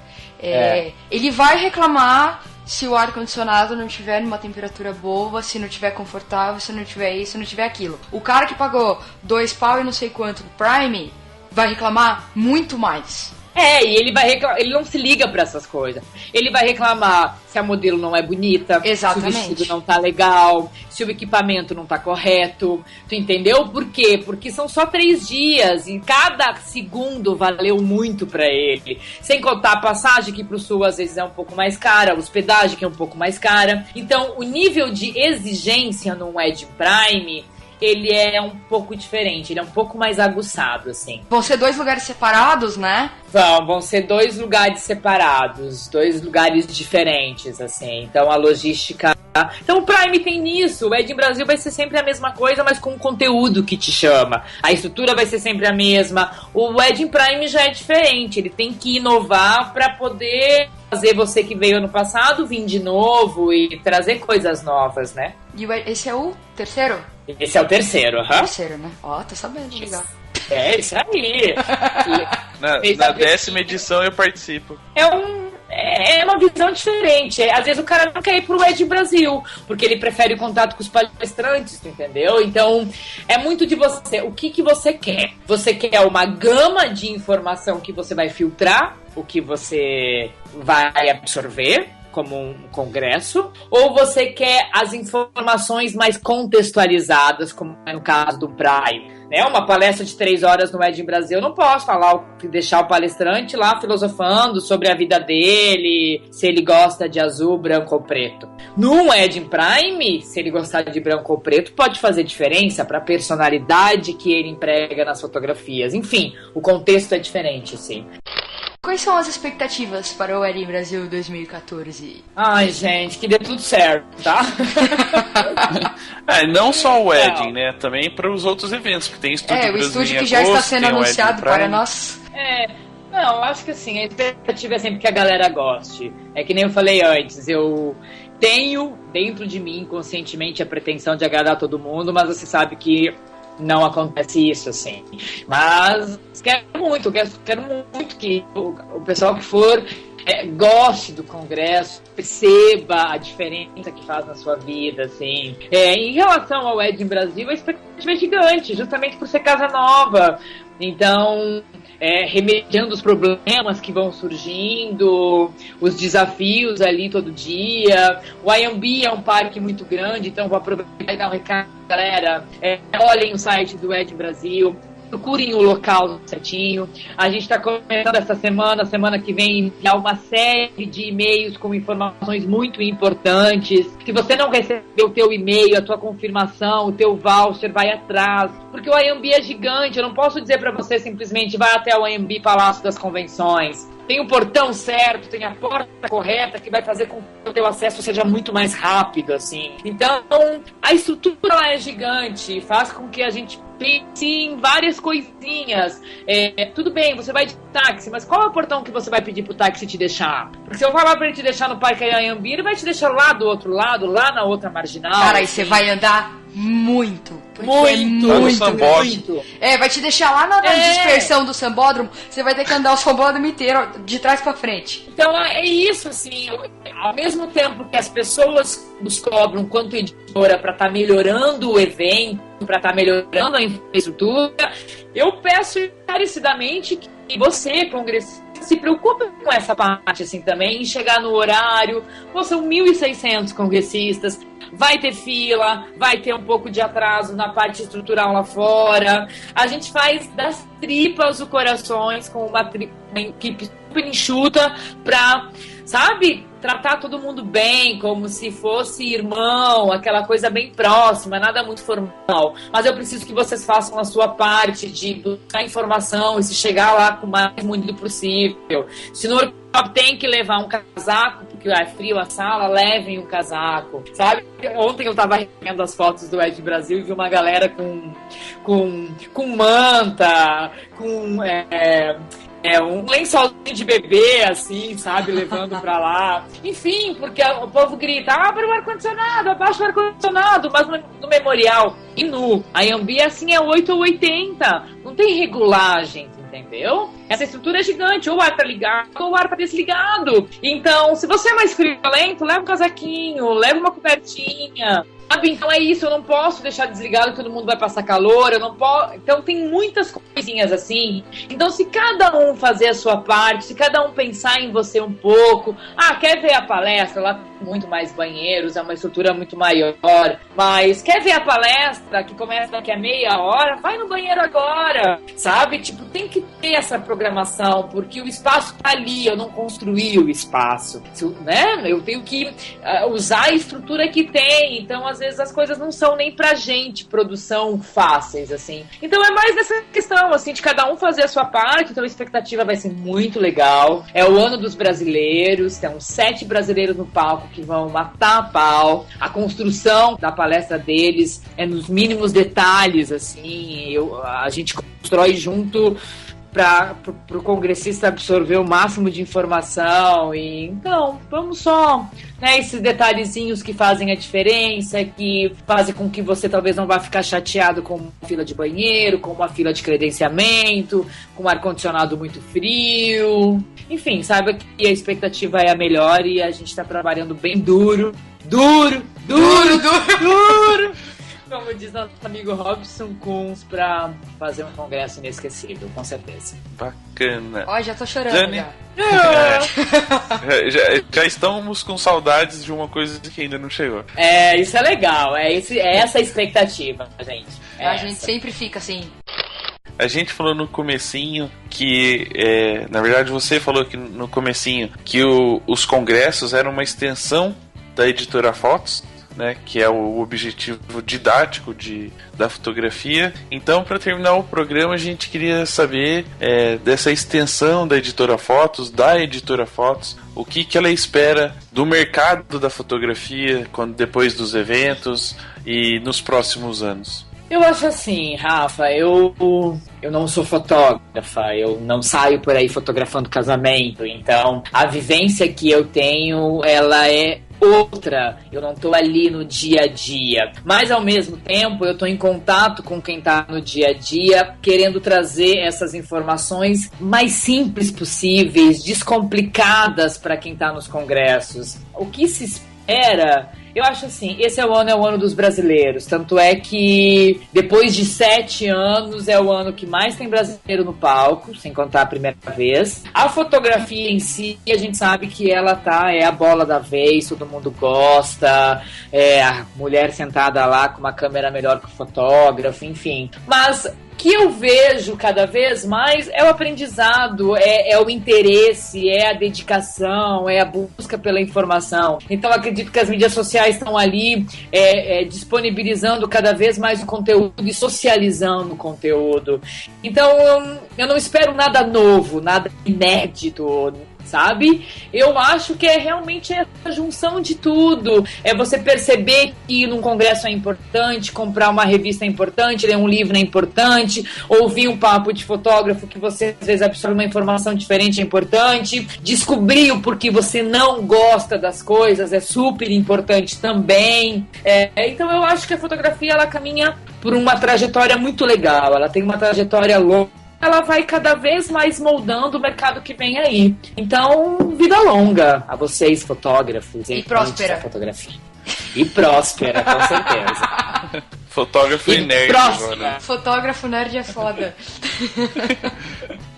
Ele vai reclamar se o ar-condicionado não estiver numa temperatura boa, se não estiver confortável, se não tiver isso, se não tiver aquilo. O cara que pagou £2 e não sei quanto do Prime vai reclamar muito mais. E ele vai reclamar, ele não se liga pra essas coisas. Ele vai reclamar se a modelo não é bonita, exatamente, se o vestido não tá legal, se o equipamento não tá correto. Tu entendeu? Por quê? Porque são só 3 dias e cada segundo valeu muito pra ele. Sem contar a passagem, que pro sul às vezes é um pouco mais cara, a hospedagem que é um pouco mais cara. Então, o nível de exigência no Edin Prime, ele é um pouco diferente, ele é um pouco mais aguçado, assim. Vão ser 2 lugares separados, né? Vão ser 2 lugares separados, 2 lugares diferentes, assim. Então a logística... Então o Prime tem nisso, o Ed em Brasil vai ser sempre a mesma coisa, mas com um conteúdo que te chama. A estrutura vai ser sempre a mesma. O Ed em Prime já é diferente, ele tem que inovar para poder fazer você que veio ano passado vir de novo e trazer coisas novas, né? E esse é o terceiro? Esse é o terceiro, aham. Terceiro, né? Ó, tá sabendo, legal. É isso aí. Na 10ª edição eu participo. É uma visão diferente. Às vezes o cara não quer ir pro Ed Brasil, porque ele prefere o contato com os palestrantes, entendeu? Então, é muito de você. O que você quer? Você quer uma gama de informação que você vai filtrar, o que você vai absorver como um congresso, ou você quer as informações mais contextualizadas, como é no caso do Prime, né? Uma palestra de 3 horas no Ed em Brasil, eu não posso deixar o palestrante lá filosofando sobre a vida dele, se ele gosta de azul, branco ou preto. Num Ed em Prime, se ele gostar de branco ou preto, pode fazer diferença para a personalidade que ele emprega nas fotografias. Enfim, o contexto é diferente, sim. Quais são as expectativas para o Ed em Brasil 2014? Ai, gente, que dê tudo certo, tá? Não só o Ed, né? Também para os outros eventos, que tem Estúdio Brasil. O estúdio que já está sendo anunciado para nós. Não, eu acho que assim, a expectativa é sempre que a galera goste. É que nem eu falei antes, eu tenho dentro de mim, conscientemente, a pretensão de agradar todo mundo, mas você sabe que não acontece isso, assim. Mas quero muito que o pessoal que for goste do congresso, perceba a diferença que faz na sua vida, assim. Em relação ao Ed em Brasil, a expectativa é gigante, justamente por ser casa nova. Então, remediando os problemas que vão surgindo, os desafios ali todo dia. O IMB é um parque muito grande, então vou aproveitar e dar um recado, galera. Olhem o site do Ed Brasil, procurem o local certinho. A gente está começando essa semana que vem, enviar uma série de e-mails com informações muito importantes. Se você não recebeu o teu e-mail, a tua confirmação, o teu voucher, vai atrás. Porque o IMB é gigante, eu não posso dizer para você simplesmente vai até o IMB Palácio das Convenções. Tem o portão certo, tem a porta correta que vai fazer com que o teu acesso seja muito mais rápido, assim. Então, a estrutura lá é gigante, faz com que a gente pense em várias coisinhas. Tudo bem, você vai de táxi, mas qual é o portão que você vai pedir pro táxi te deixar? Porque se eu falar pra ele te deixar no Parque Anhembi, ele vai te deixar lá do outro lado, lá na outra marginal. Cara, aí você vai andar muito. Muito. Vai te deixar lá na dispersão do Sambódromo, você vai ter que andar o Sambódromo inteiro, de trás pra frente. Então é isso, assim, ao mesmo tempo que as pessoas nos cobram quanto editora pra estar melhorando o evento, pra estar melhorando a infraestrutura, eu peço encarecidamente que você, congressista, se preocupe com essa parte, assim, também, em chegar no horário. São 1.600 congressistas, vai ter fila, vai ter um pouco de atraso na parte estrutural lá fora. A gente faz das tripas o corações com uma equipe super enxuta pra, sabe, tratar todo mundo bem, como se fosse irmão, aquela coisa bem próxima, nada muito formal. Mas eu preciso que vocês façam a sua parte de buscar informação e se chegar lá com o mais munido possível. Se no workshop tem que levar um casaco, porque é frio a sala, levem um casaco, sabe? Ontem eu tava vendo as fotos do Ed Brasil e vi uma galera com manta, com um lençolzinho de bebê, assim, sabe, levando pra lá. Enfim, porque o povo grita, abre o ar-condicionado, abaixa o ar-condicionado, mas no memorial e no IMB, assim, é 8 ou 80. Não tem regulagem, entendeu? Essa estrutura é gigante, ou o ar tá ligado, ou o ar tá desligado. Então, se você é mais friolento, leva um casaquinho, leva uma cobertinha. Sabe? Então é isso, eu não posso deixar desligado, todo mundo vai passar calor, eu não posso. Então tem muitas coisinhas assim. Então se cada um fazer a sua parte, se cada um pensar em você um pouco, quer ver a palestra? Lá muito mais banheiros, é uma estrutura muito maior. Mas quer ver a palestra que começa daqui a meia hora? Vai no banheiro agora, sabe? Tipo, tem que ter essa programação, porque o espaço tá ali, eu não construí o espaço, né? Eu tenho que usar a estrutura que tem, então às vezes as coisas não são nem pra gente produção fáceis, assim. Então é mais nessa questão, assim, de cada um fazer a sua parte, então a expectativa vai ser muito legal. É o ano dos brasileiros, tem uns 7 brasileiros no palco que vão matar a pau. A construção da palestra deles é nos mínimos detalhes, assim, a gente constrói junto para o congressista absorver o máximo de informação. E então, vamos só, né, esses detalhezinhos que fazem a diferença, que fazem com que você talvez não vá ficar chateado com uma fila de banheiro, com uma fila de credenciamento, com um ar-condicionado muito frio. Enfim, saiba que a expectativa é a melhor e a gente está trabalhando bem duro, como diz nosso amigo Robson Kunz, pra fazer um congresso inesquecível, com certeza. Bacana. Ó, já tô chorando. Dani, já estamos com saudades de uma coisa que ainda não chegou. Isso é legal, é essa a expectativa, gente. A gente sempre fica assim. A gente falou no comecinho que, na verdade você falou que no comecinho que os congressos eram uma extensão da Editora Fotos, né, que é o objetivo didático da fotografia. Então, para terminar o programa, a gente queria saber dessa extensão da Editora Fotos, o que ela espera do mercado da fotografia depois dos eventos e nos próximos anos. Eu acho assim, Rafa, eu não sou fotógrafa, eu não saio por aí fotografando casamento, então a vivência que eu tenho, ela é outra, eu não tô ali no dia a dia, mas ao mesmo tempo eu tô em contato com quem tá no dia a dia, querendo trazer essas informações mais simples possíveis, descomplicadas para quem tá nos congressos. O que se espera... Eu acho assim, esse é o ano dos brasileiros, tanto é que depois de 7 anos é o ano que mais tem brasileiro no palco, sem contar a primeira vez. A fotografia em si, a gente sabe que ela é a bola da vez, todo mundo gosta, a mulher sentada lá com uma câmera melhor que o fotógrafo, enfim. Mas que eu vejo cada vez mais é o aprendizado, é o interesse, é a dedicação, é a busca pela informação. Então acredito que as mídias sociais estão ali disponibilizando cada vez mais o conteúdo e socializando o conteúdo. Então eu não espero nada novo, nada inédito, sabe? Eu acho que é realmente essa junção de tudo. É você perceber que num congresso é importante, comprar uma revista é importante, ler um livro é importante, ouvir um papo de fotógrafo que você às vezes absorve uma informação diferente é importante, descobrir o porquê você não gosta das coisas é super importante também. Então eu acho que a fotografia ela caminha por uma trajetória muito legal, ela tem uma trajetória longa, ela vai cada vez mais moldando o mercado que vem aí. Então, vida longa a vocês, fotógrafos. E próspera. Fotografia. E próspera, com certeza. Fotógrafo e nerd agora. Fotógrafo nerd é foda.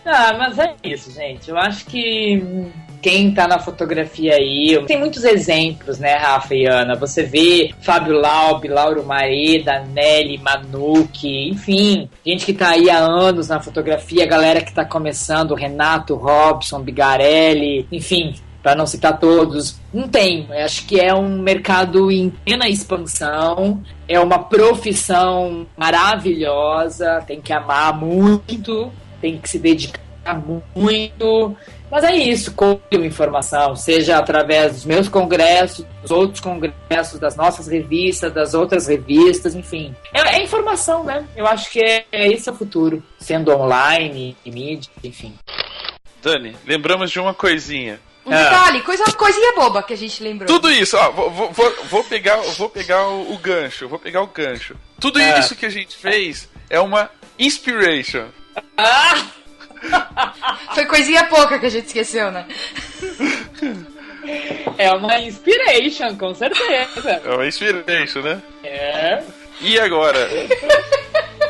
Mas é isso, gente. Eu acho que quem tá na fotografia aí... Tem muitos exemplos, né, Rafa e Ana? Você vê Fábio Laub, Lauro Mareda, Nelly, Manuque, enfim, gente que tá aí há anos na fotografia, galera que tá começando, Renato, Robson, Bigarelli, enfim, para não citar todos. Não tem. Eu acho que é um mercado em plena expansão, é uma profissão maravilhosa, tem que amar muito, tem que se dedicar muito. Mas é isso, colho informação, seja através dos meus congressos, dos outros congressos, das nossas revistas, das outras revistas, enfim. É informação, né? Eu acho que esse é o futuro, sendo online e mídia, enfim. Dani, lembramos de uma coisinha. Um detalhe, coisinha boba que a gente lembrou. Tudo isso, ó, vou pegar o gancho, Tudo isso que a gente fez é uma inspiration. Foi coisinha pouca que a gente esqueceu, né? É uma inspiration, com certeza. É uma inspiration, né? É. E agora?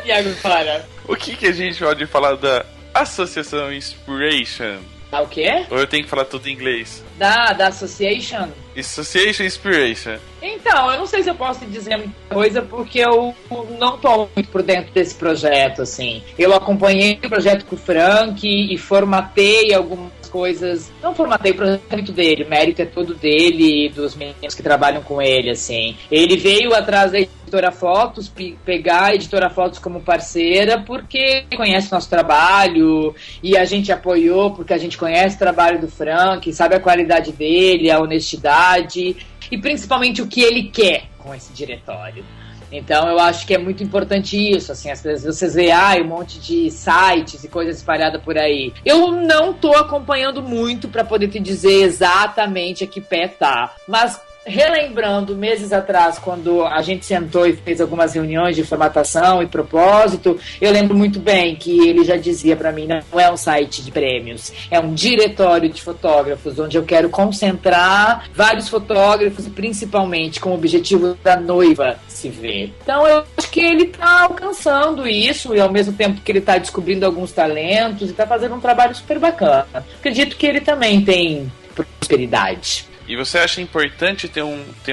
E agora? O que a gente pode falar da Associação Inspiration? O quê? Ou eu tenho que falar tudo em inglês? Da Association? Association Inspiration. Então, eu não sei se eu posso te dizer muita coisa, porque eu não tô muito por dentro desse projeto, assim. Eu acompanhei o projeto com o Frank e formatei algumas coisas. Não formatei o projeto é muito dele, o mérito é todo dele e dos meninos que trabalham com ele, assim. Ele veio atrás da Editora Fotos, pegar a Editora Fotos como parceira, porque conhece nosso trabalho e a gente apoiou, porque a gente conhece o trabalho do Frank, sabe a qualidade dele, a honestidade e principalmente o que ele quer com esse diretório. Então eu acho que é muito importante isso, assim, às vezes vocês veem um monte de sites e coisas espalhadas por aí. Eu não tô acompanhando muito para poder te dizer exatamente a que pé tá, mas relembrando meses atrás, quando a gente sentou e fez algumas reuniões de formatação e propósito, eu lembro muito bem que ele já dizia para mim, não é um site de prêmios, é um diretório de fotógrafos, onde eu quero concentrar vários fotógrafos, principalmente com o objetivo da noiva se ver. Então eu acho que ele tá alcançando isso, e ao mesmo tempo que ele tá descobrindo alguns talentos e tá fazendo um trabalho super bacana. Acredito que ele também tem prosperidade. E você acha importante ter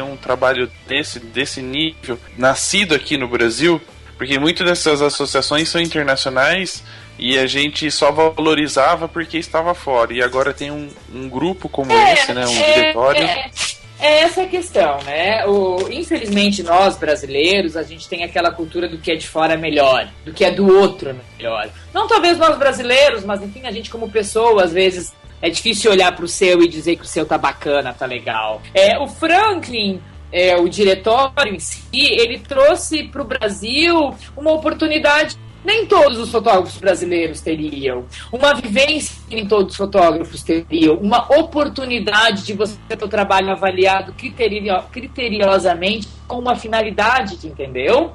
um trabalho desse nível, nascido aqui no Brasil? Porque muitas dessas associações são internacionais e a gente só valorizava porque estava fora. E agora tem um grupo como esse, né? Um diretório. É essa a questão, né? Infelizmente, nós brasileiros, a gente tem aquela cultura do que é de fora melhor, do que é do outro melhor. Não talvez nós brasileiros, mas enfim, a gente como pessoa, às vezes, é difícil olhar pro seu e dizer que o seu tá bacana, tá legal. O Franklin, o diretório em si, ele trouxe pro Brasil uma oportunidade nem todos os fotógrafos brasileiros teriam, uma vivência que nem todos os fotógrafos teriam, uma oportunidade de você ter o trabalho avaliado criteriosamente com uma finalidade, entendeu?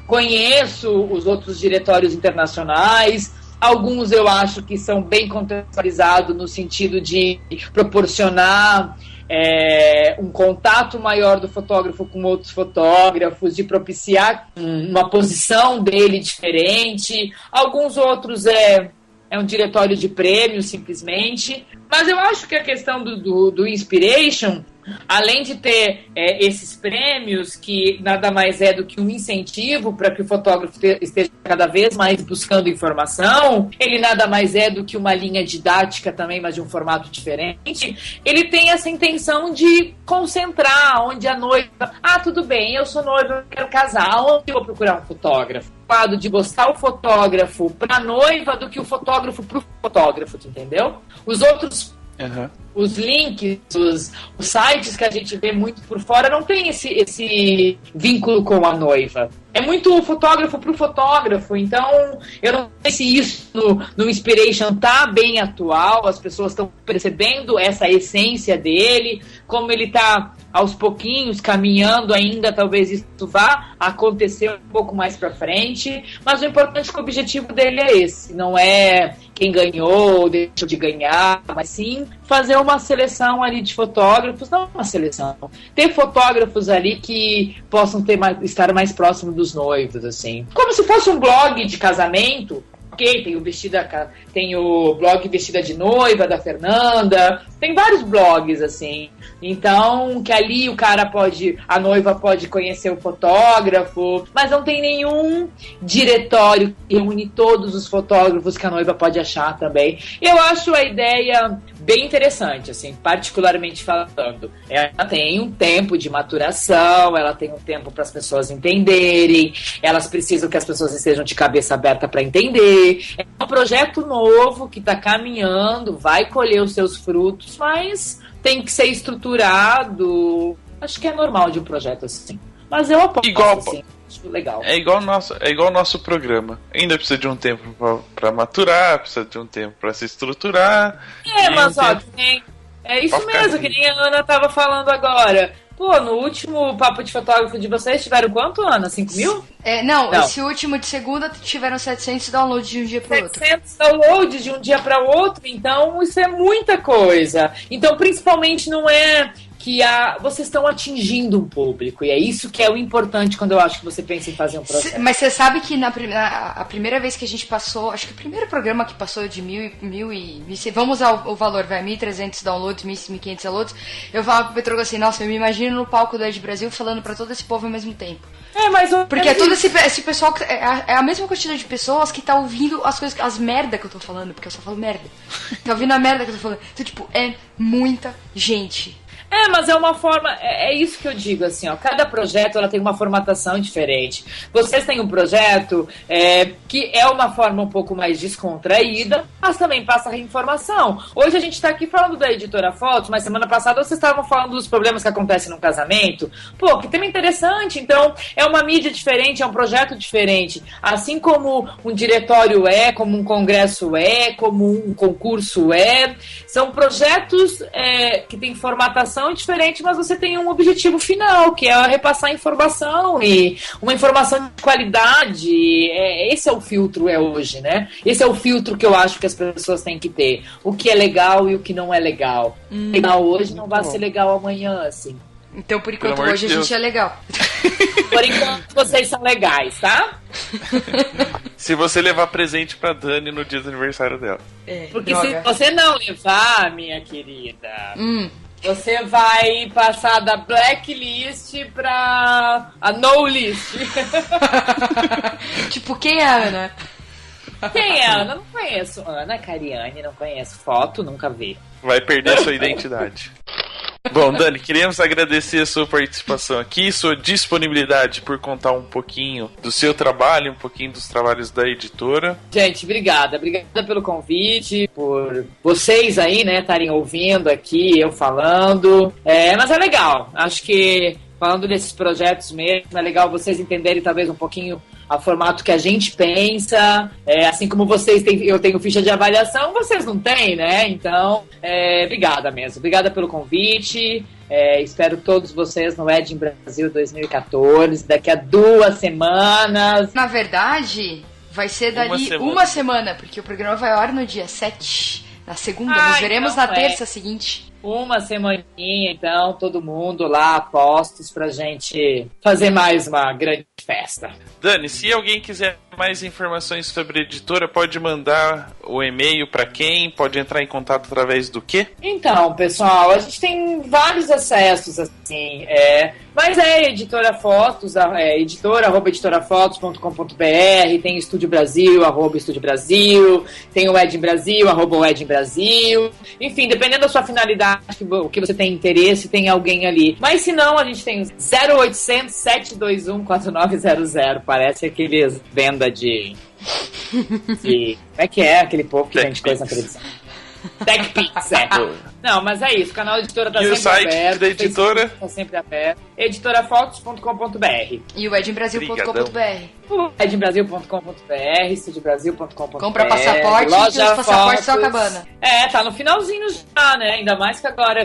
Conheço os outros diretórios internacionais. Alguns eu acho que são bem contextualizados no sentido de proporcionar um contato maior do fotógrafo com outros fotógrafos, de propiciar uma posição dele diferente. Alguns outros é um diretório de prêmios, simplesmente. Mas eu acho que a questão do Inspiration, além de ter esses prêmios, que nada mais é do que um incentivo para que o fotógrafo esteja cada vez mais buscando informação, ele nada mais é do que uma linha didática também, mas de um formato diferente. Ele tem essa intenção de concentrar, onde a noiva... tudo bem, eu sou noiva, eu quero casar, onde eu vou procurar um fotógrafo? O lado de mostrar o fotógrafo para a noiva do que o fotógrafo para o fotógrafo, entendeu? Os outros... Uhum. Os links, os sites que a gente vê muito por fora não tem esse vínculo com a noiva. É muito fotógrafo para o fotógrafo. Então, eu não sei se isso no Inspiration tá bem atual, as pessoas estão percebendo essa essência dele, como ele está aos pouquinhos caminhando ainda, talvez isso vá acontecer um pouco mais para frente, mas o importante é que o objetivo dele é esse, não é quem ganhou ou deixou de ganhar, mas sim fazer uma seleção ali de fotógrafos, não uma seleção, ter fotógrafos ali que possam estar mais próximos dos noivos, assim. Como se fosse um blog de casamento. Ok, tem o blog Vestida de Noiva, da Fernanda, tem vários blogs, assim. Então, que ali a noiva pode conhecer o fotógrafo, mas não tem nenhum diretório que reúne todos os fotógrafos que a noiva pode achar também. Eu acho a ideia bem interessante, assim, particularmente falando. Ela tem um tempo de maturação, ela tem um tempo para as pessoas entenderem, elas precisam que as pessoas estejam de cabeça aberta para entender. É um projeto novo que está caminhando, vai colher os seus frutos, mas tem que ser estruturado. Acho que é normal de um projeto assim. Mas eu apoio, assim. Acho legal. É igual o nosso programa. Ainda precisa de um tempo para maturar, precisa de um tempo para se estruturar. Mas é isso mesmo, que nem a Ana estava falando agora. Pô, no último Papo de Fotógrafo de vocês tiveram quanto, Ana? 5 mil? Não, esse último de segunda tiveram 700 downloads de um dia para o outro. 700 downloads de um dia para o outro, então isso é muita coisa. Então, principalmente, não é que vocês estão atingindo um público. E é isso que é o importante quando eu acho que você pensa em fazer um projeto. Mas você sabe que a primeira vez que a gente passou, acho que o primeiro programa que passou de 1.000 vamos usar o valor, vai, 1.300 downloads, 1.500 downloads, eu falava pro Petroga assim, nossa, eu me imagino no palco do Ed Brasil falando pra todo esse povo ao mesmo tempo. Mas porque é todo esse pessoal, é a mesma quantidade de pessoas que tá ouvindo as coisas, as merda que eu tô falando, porque eu só falo merda. Tá ouvindo a merda que eu tô falando. Então, tipo, é muita gente. Mas é uma forma, é isso que eu digo, assim, ó, cada projeto ela tem uma formatação diferente. Vocês têm um projeto que é uma forma um pouco mais descontraída, mas também passa informação. Hoje a gente tá aqui falando da Editora Fotos, mas semana passada vocês estavam falando dos problemas que acontecem num casamento. Pô, que tema interessante. Então, é uma mídia diferente, é um projeto diferente. Assim como um diretório como um congresso como um concurso são projetos que têm formatação diferente, mas você tem um objetivo final, que é repassar informação e uma informação de qualidade. Esse é o filtro hoje, né? Esse é o filtro que eu acho que as pessoas têm que ter. O que é legal e o que não é legal. Legal hoje não vai ser legal amanhã, assim. Então, por enquanto, hoje a gente é legal. Por enquanto, vocês são legais, tá? Se você levar presente pra Dani no dia do aniversário dela. Porque droga. Se você não levar, minha querida... Você vai passar da blacklist pra a no list. Tipo, quem é a Ana? Quem é a Ana? Não conheço. Ana Cariani, não conheço. Foto, nunca vi. Vai perder a sua identidade. Bom, Dani, queríamos agradecer a sua participação aqui, sua disponibilidade por contar um pouquinho do seu trabalho, um pouquinho dos trabalhos da editora. Gente, obrigada. Obrigada pelo convite, por vocês aí, né, estarem ouvindo aqui, eu falando. Mas é legal. Acho que falando desses projetos mesmo, é legal vocês entenderem talvez um pouquinho o formato que a gente pensa, assim como vocês têm, eu tenho ficha de avaliação, vocês não têm, né? Então, obrigada mesmo. Obrigada pelo convite. Espero todos vocês no Ed Brasil 2014, daqui a 2 semanas. Na verdade, vai ser dali uma semana, porque o programa vai ao ar no dia 7, na segunda. Nos veremos então, na terça seguinte. Uma semaninha, então, todo mundo lá, postos, pra gente fazer mais uma grande festa. Dani, se alguém quiser mais informações sobre a editora, pode mandar o e-mail pra quem? Pode entrar em contato através do quê? Então, pessoal, a gente tem vários acessos, assim, mas Editora Fotos, editora@editorafotos.com.br, tem Estúdio Brasil, @Estúdio Brasil, tem o Ed Brasil, @o Ed Brasil, enfim, dependendo da sua finalidade, o que você tem interesse, tem alguém ali. Mas se não, a gente tem 0800 721 4900, parece aqueles venda de como é que é aquele povo que vende coisa na televisão? TechPix, Não, mas é isso, o canal da editora tá sempre aberto. E o site da editora? Tá sempre aberto. editorafotos.com.br e o edimbrasil.com.br. O edimbrasil.com.br, estudiobrasil.com.br. Compra passaporte, que os passaportes estão acabando. Tá no finalzinho já, né? Ainda mais que agora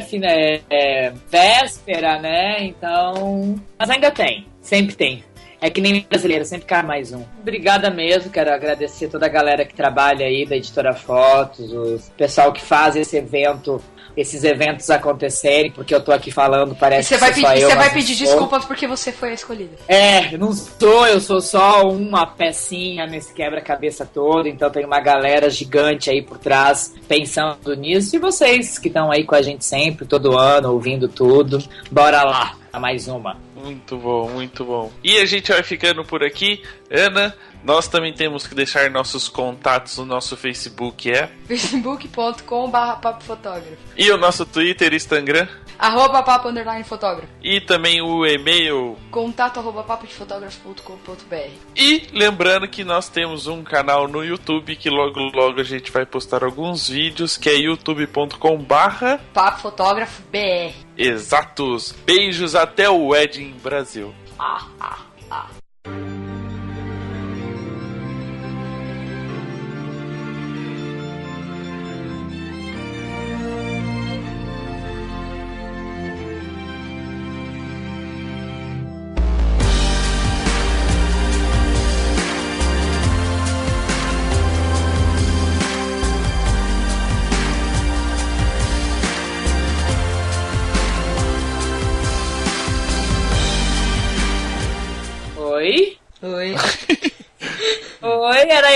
é véspera, né? Então... Mas ainda tem, sempre tem. É que nem brasileiro, sempre cai mais um. Obrigada mesmo, quero agradecer toda a galera que trabalha aí da Editora Fotos, o pessoal que faz esses eventos acontecerem, porque eu tô aqui falando, parece que você vai pedir desculpas porque você foi a escolhida. Eu não sou, eu sou só uma pecinha nesse quebra-cabeça todo, então tem uma galera gigante aí por trás pensando nisso, e vocês que estão aí com a gente sempre, todo ano, ouvindo tudo, bora lá, a mais uma. Muito bom, muito bom. E a gente vai ficando por aqui. Ana, nós também temos que deixar nossos contatos no nosso Facebook, facebook.com/papofotógrafo. E o nosso Twitter e Instagram? @papo_fotógrafo. E também o e-mail contato@papodefotógrafo.com.br. E lembrando que nós temos um canal no YouTube que logo logo a gente vai postar alguns vídeos, que é youtube.com/papofotógrafo.br. Exatos. Beijos, até o Wedding Brasil.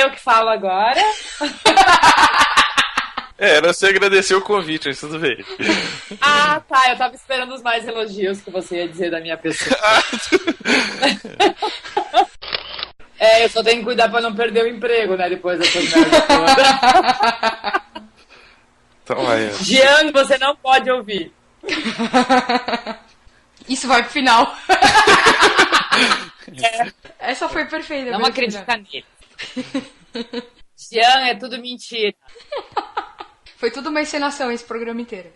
eu que falo agora. Era você agradecer o convite, mas tudo bem. Ah, tá. Eu tava esperando os mais elogios que você ia dizer da minha pessoa. Eu só tenho que cuidar pra não perder o emprego, né? Depois dessas merdas todas. Então vai. Jean, você não pode ouvir. Isso vai pro final. Essa foi perfeita. Não acredita nele. Jean, é tudo mentira. Foi tudo uma encenação esse programa inteiro.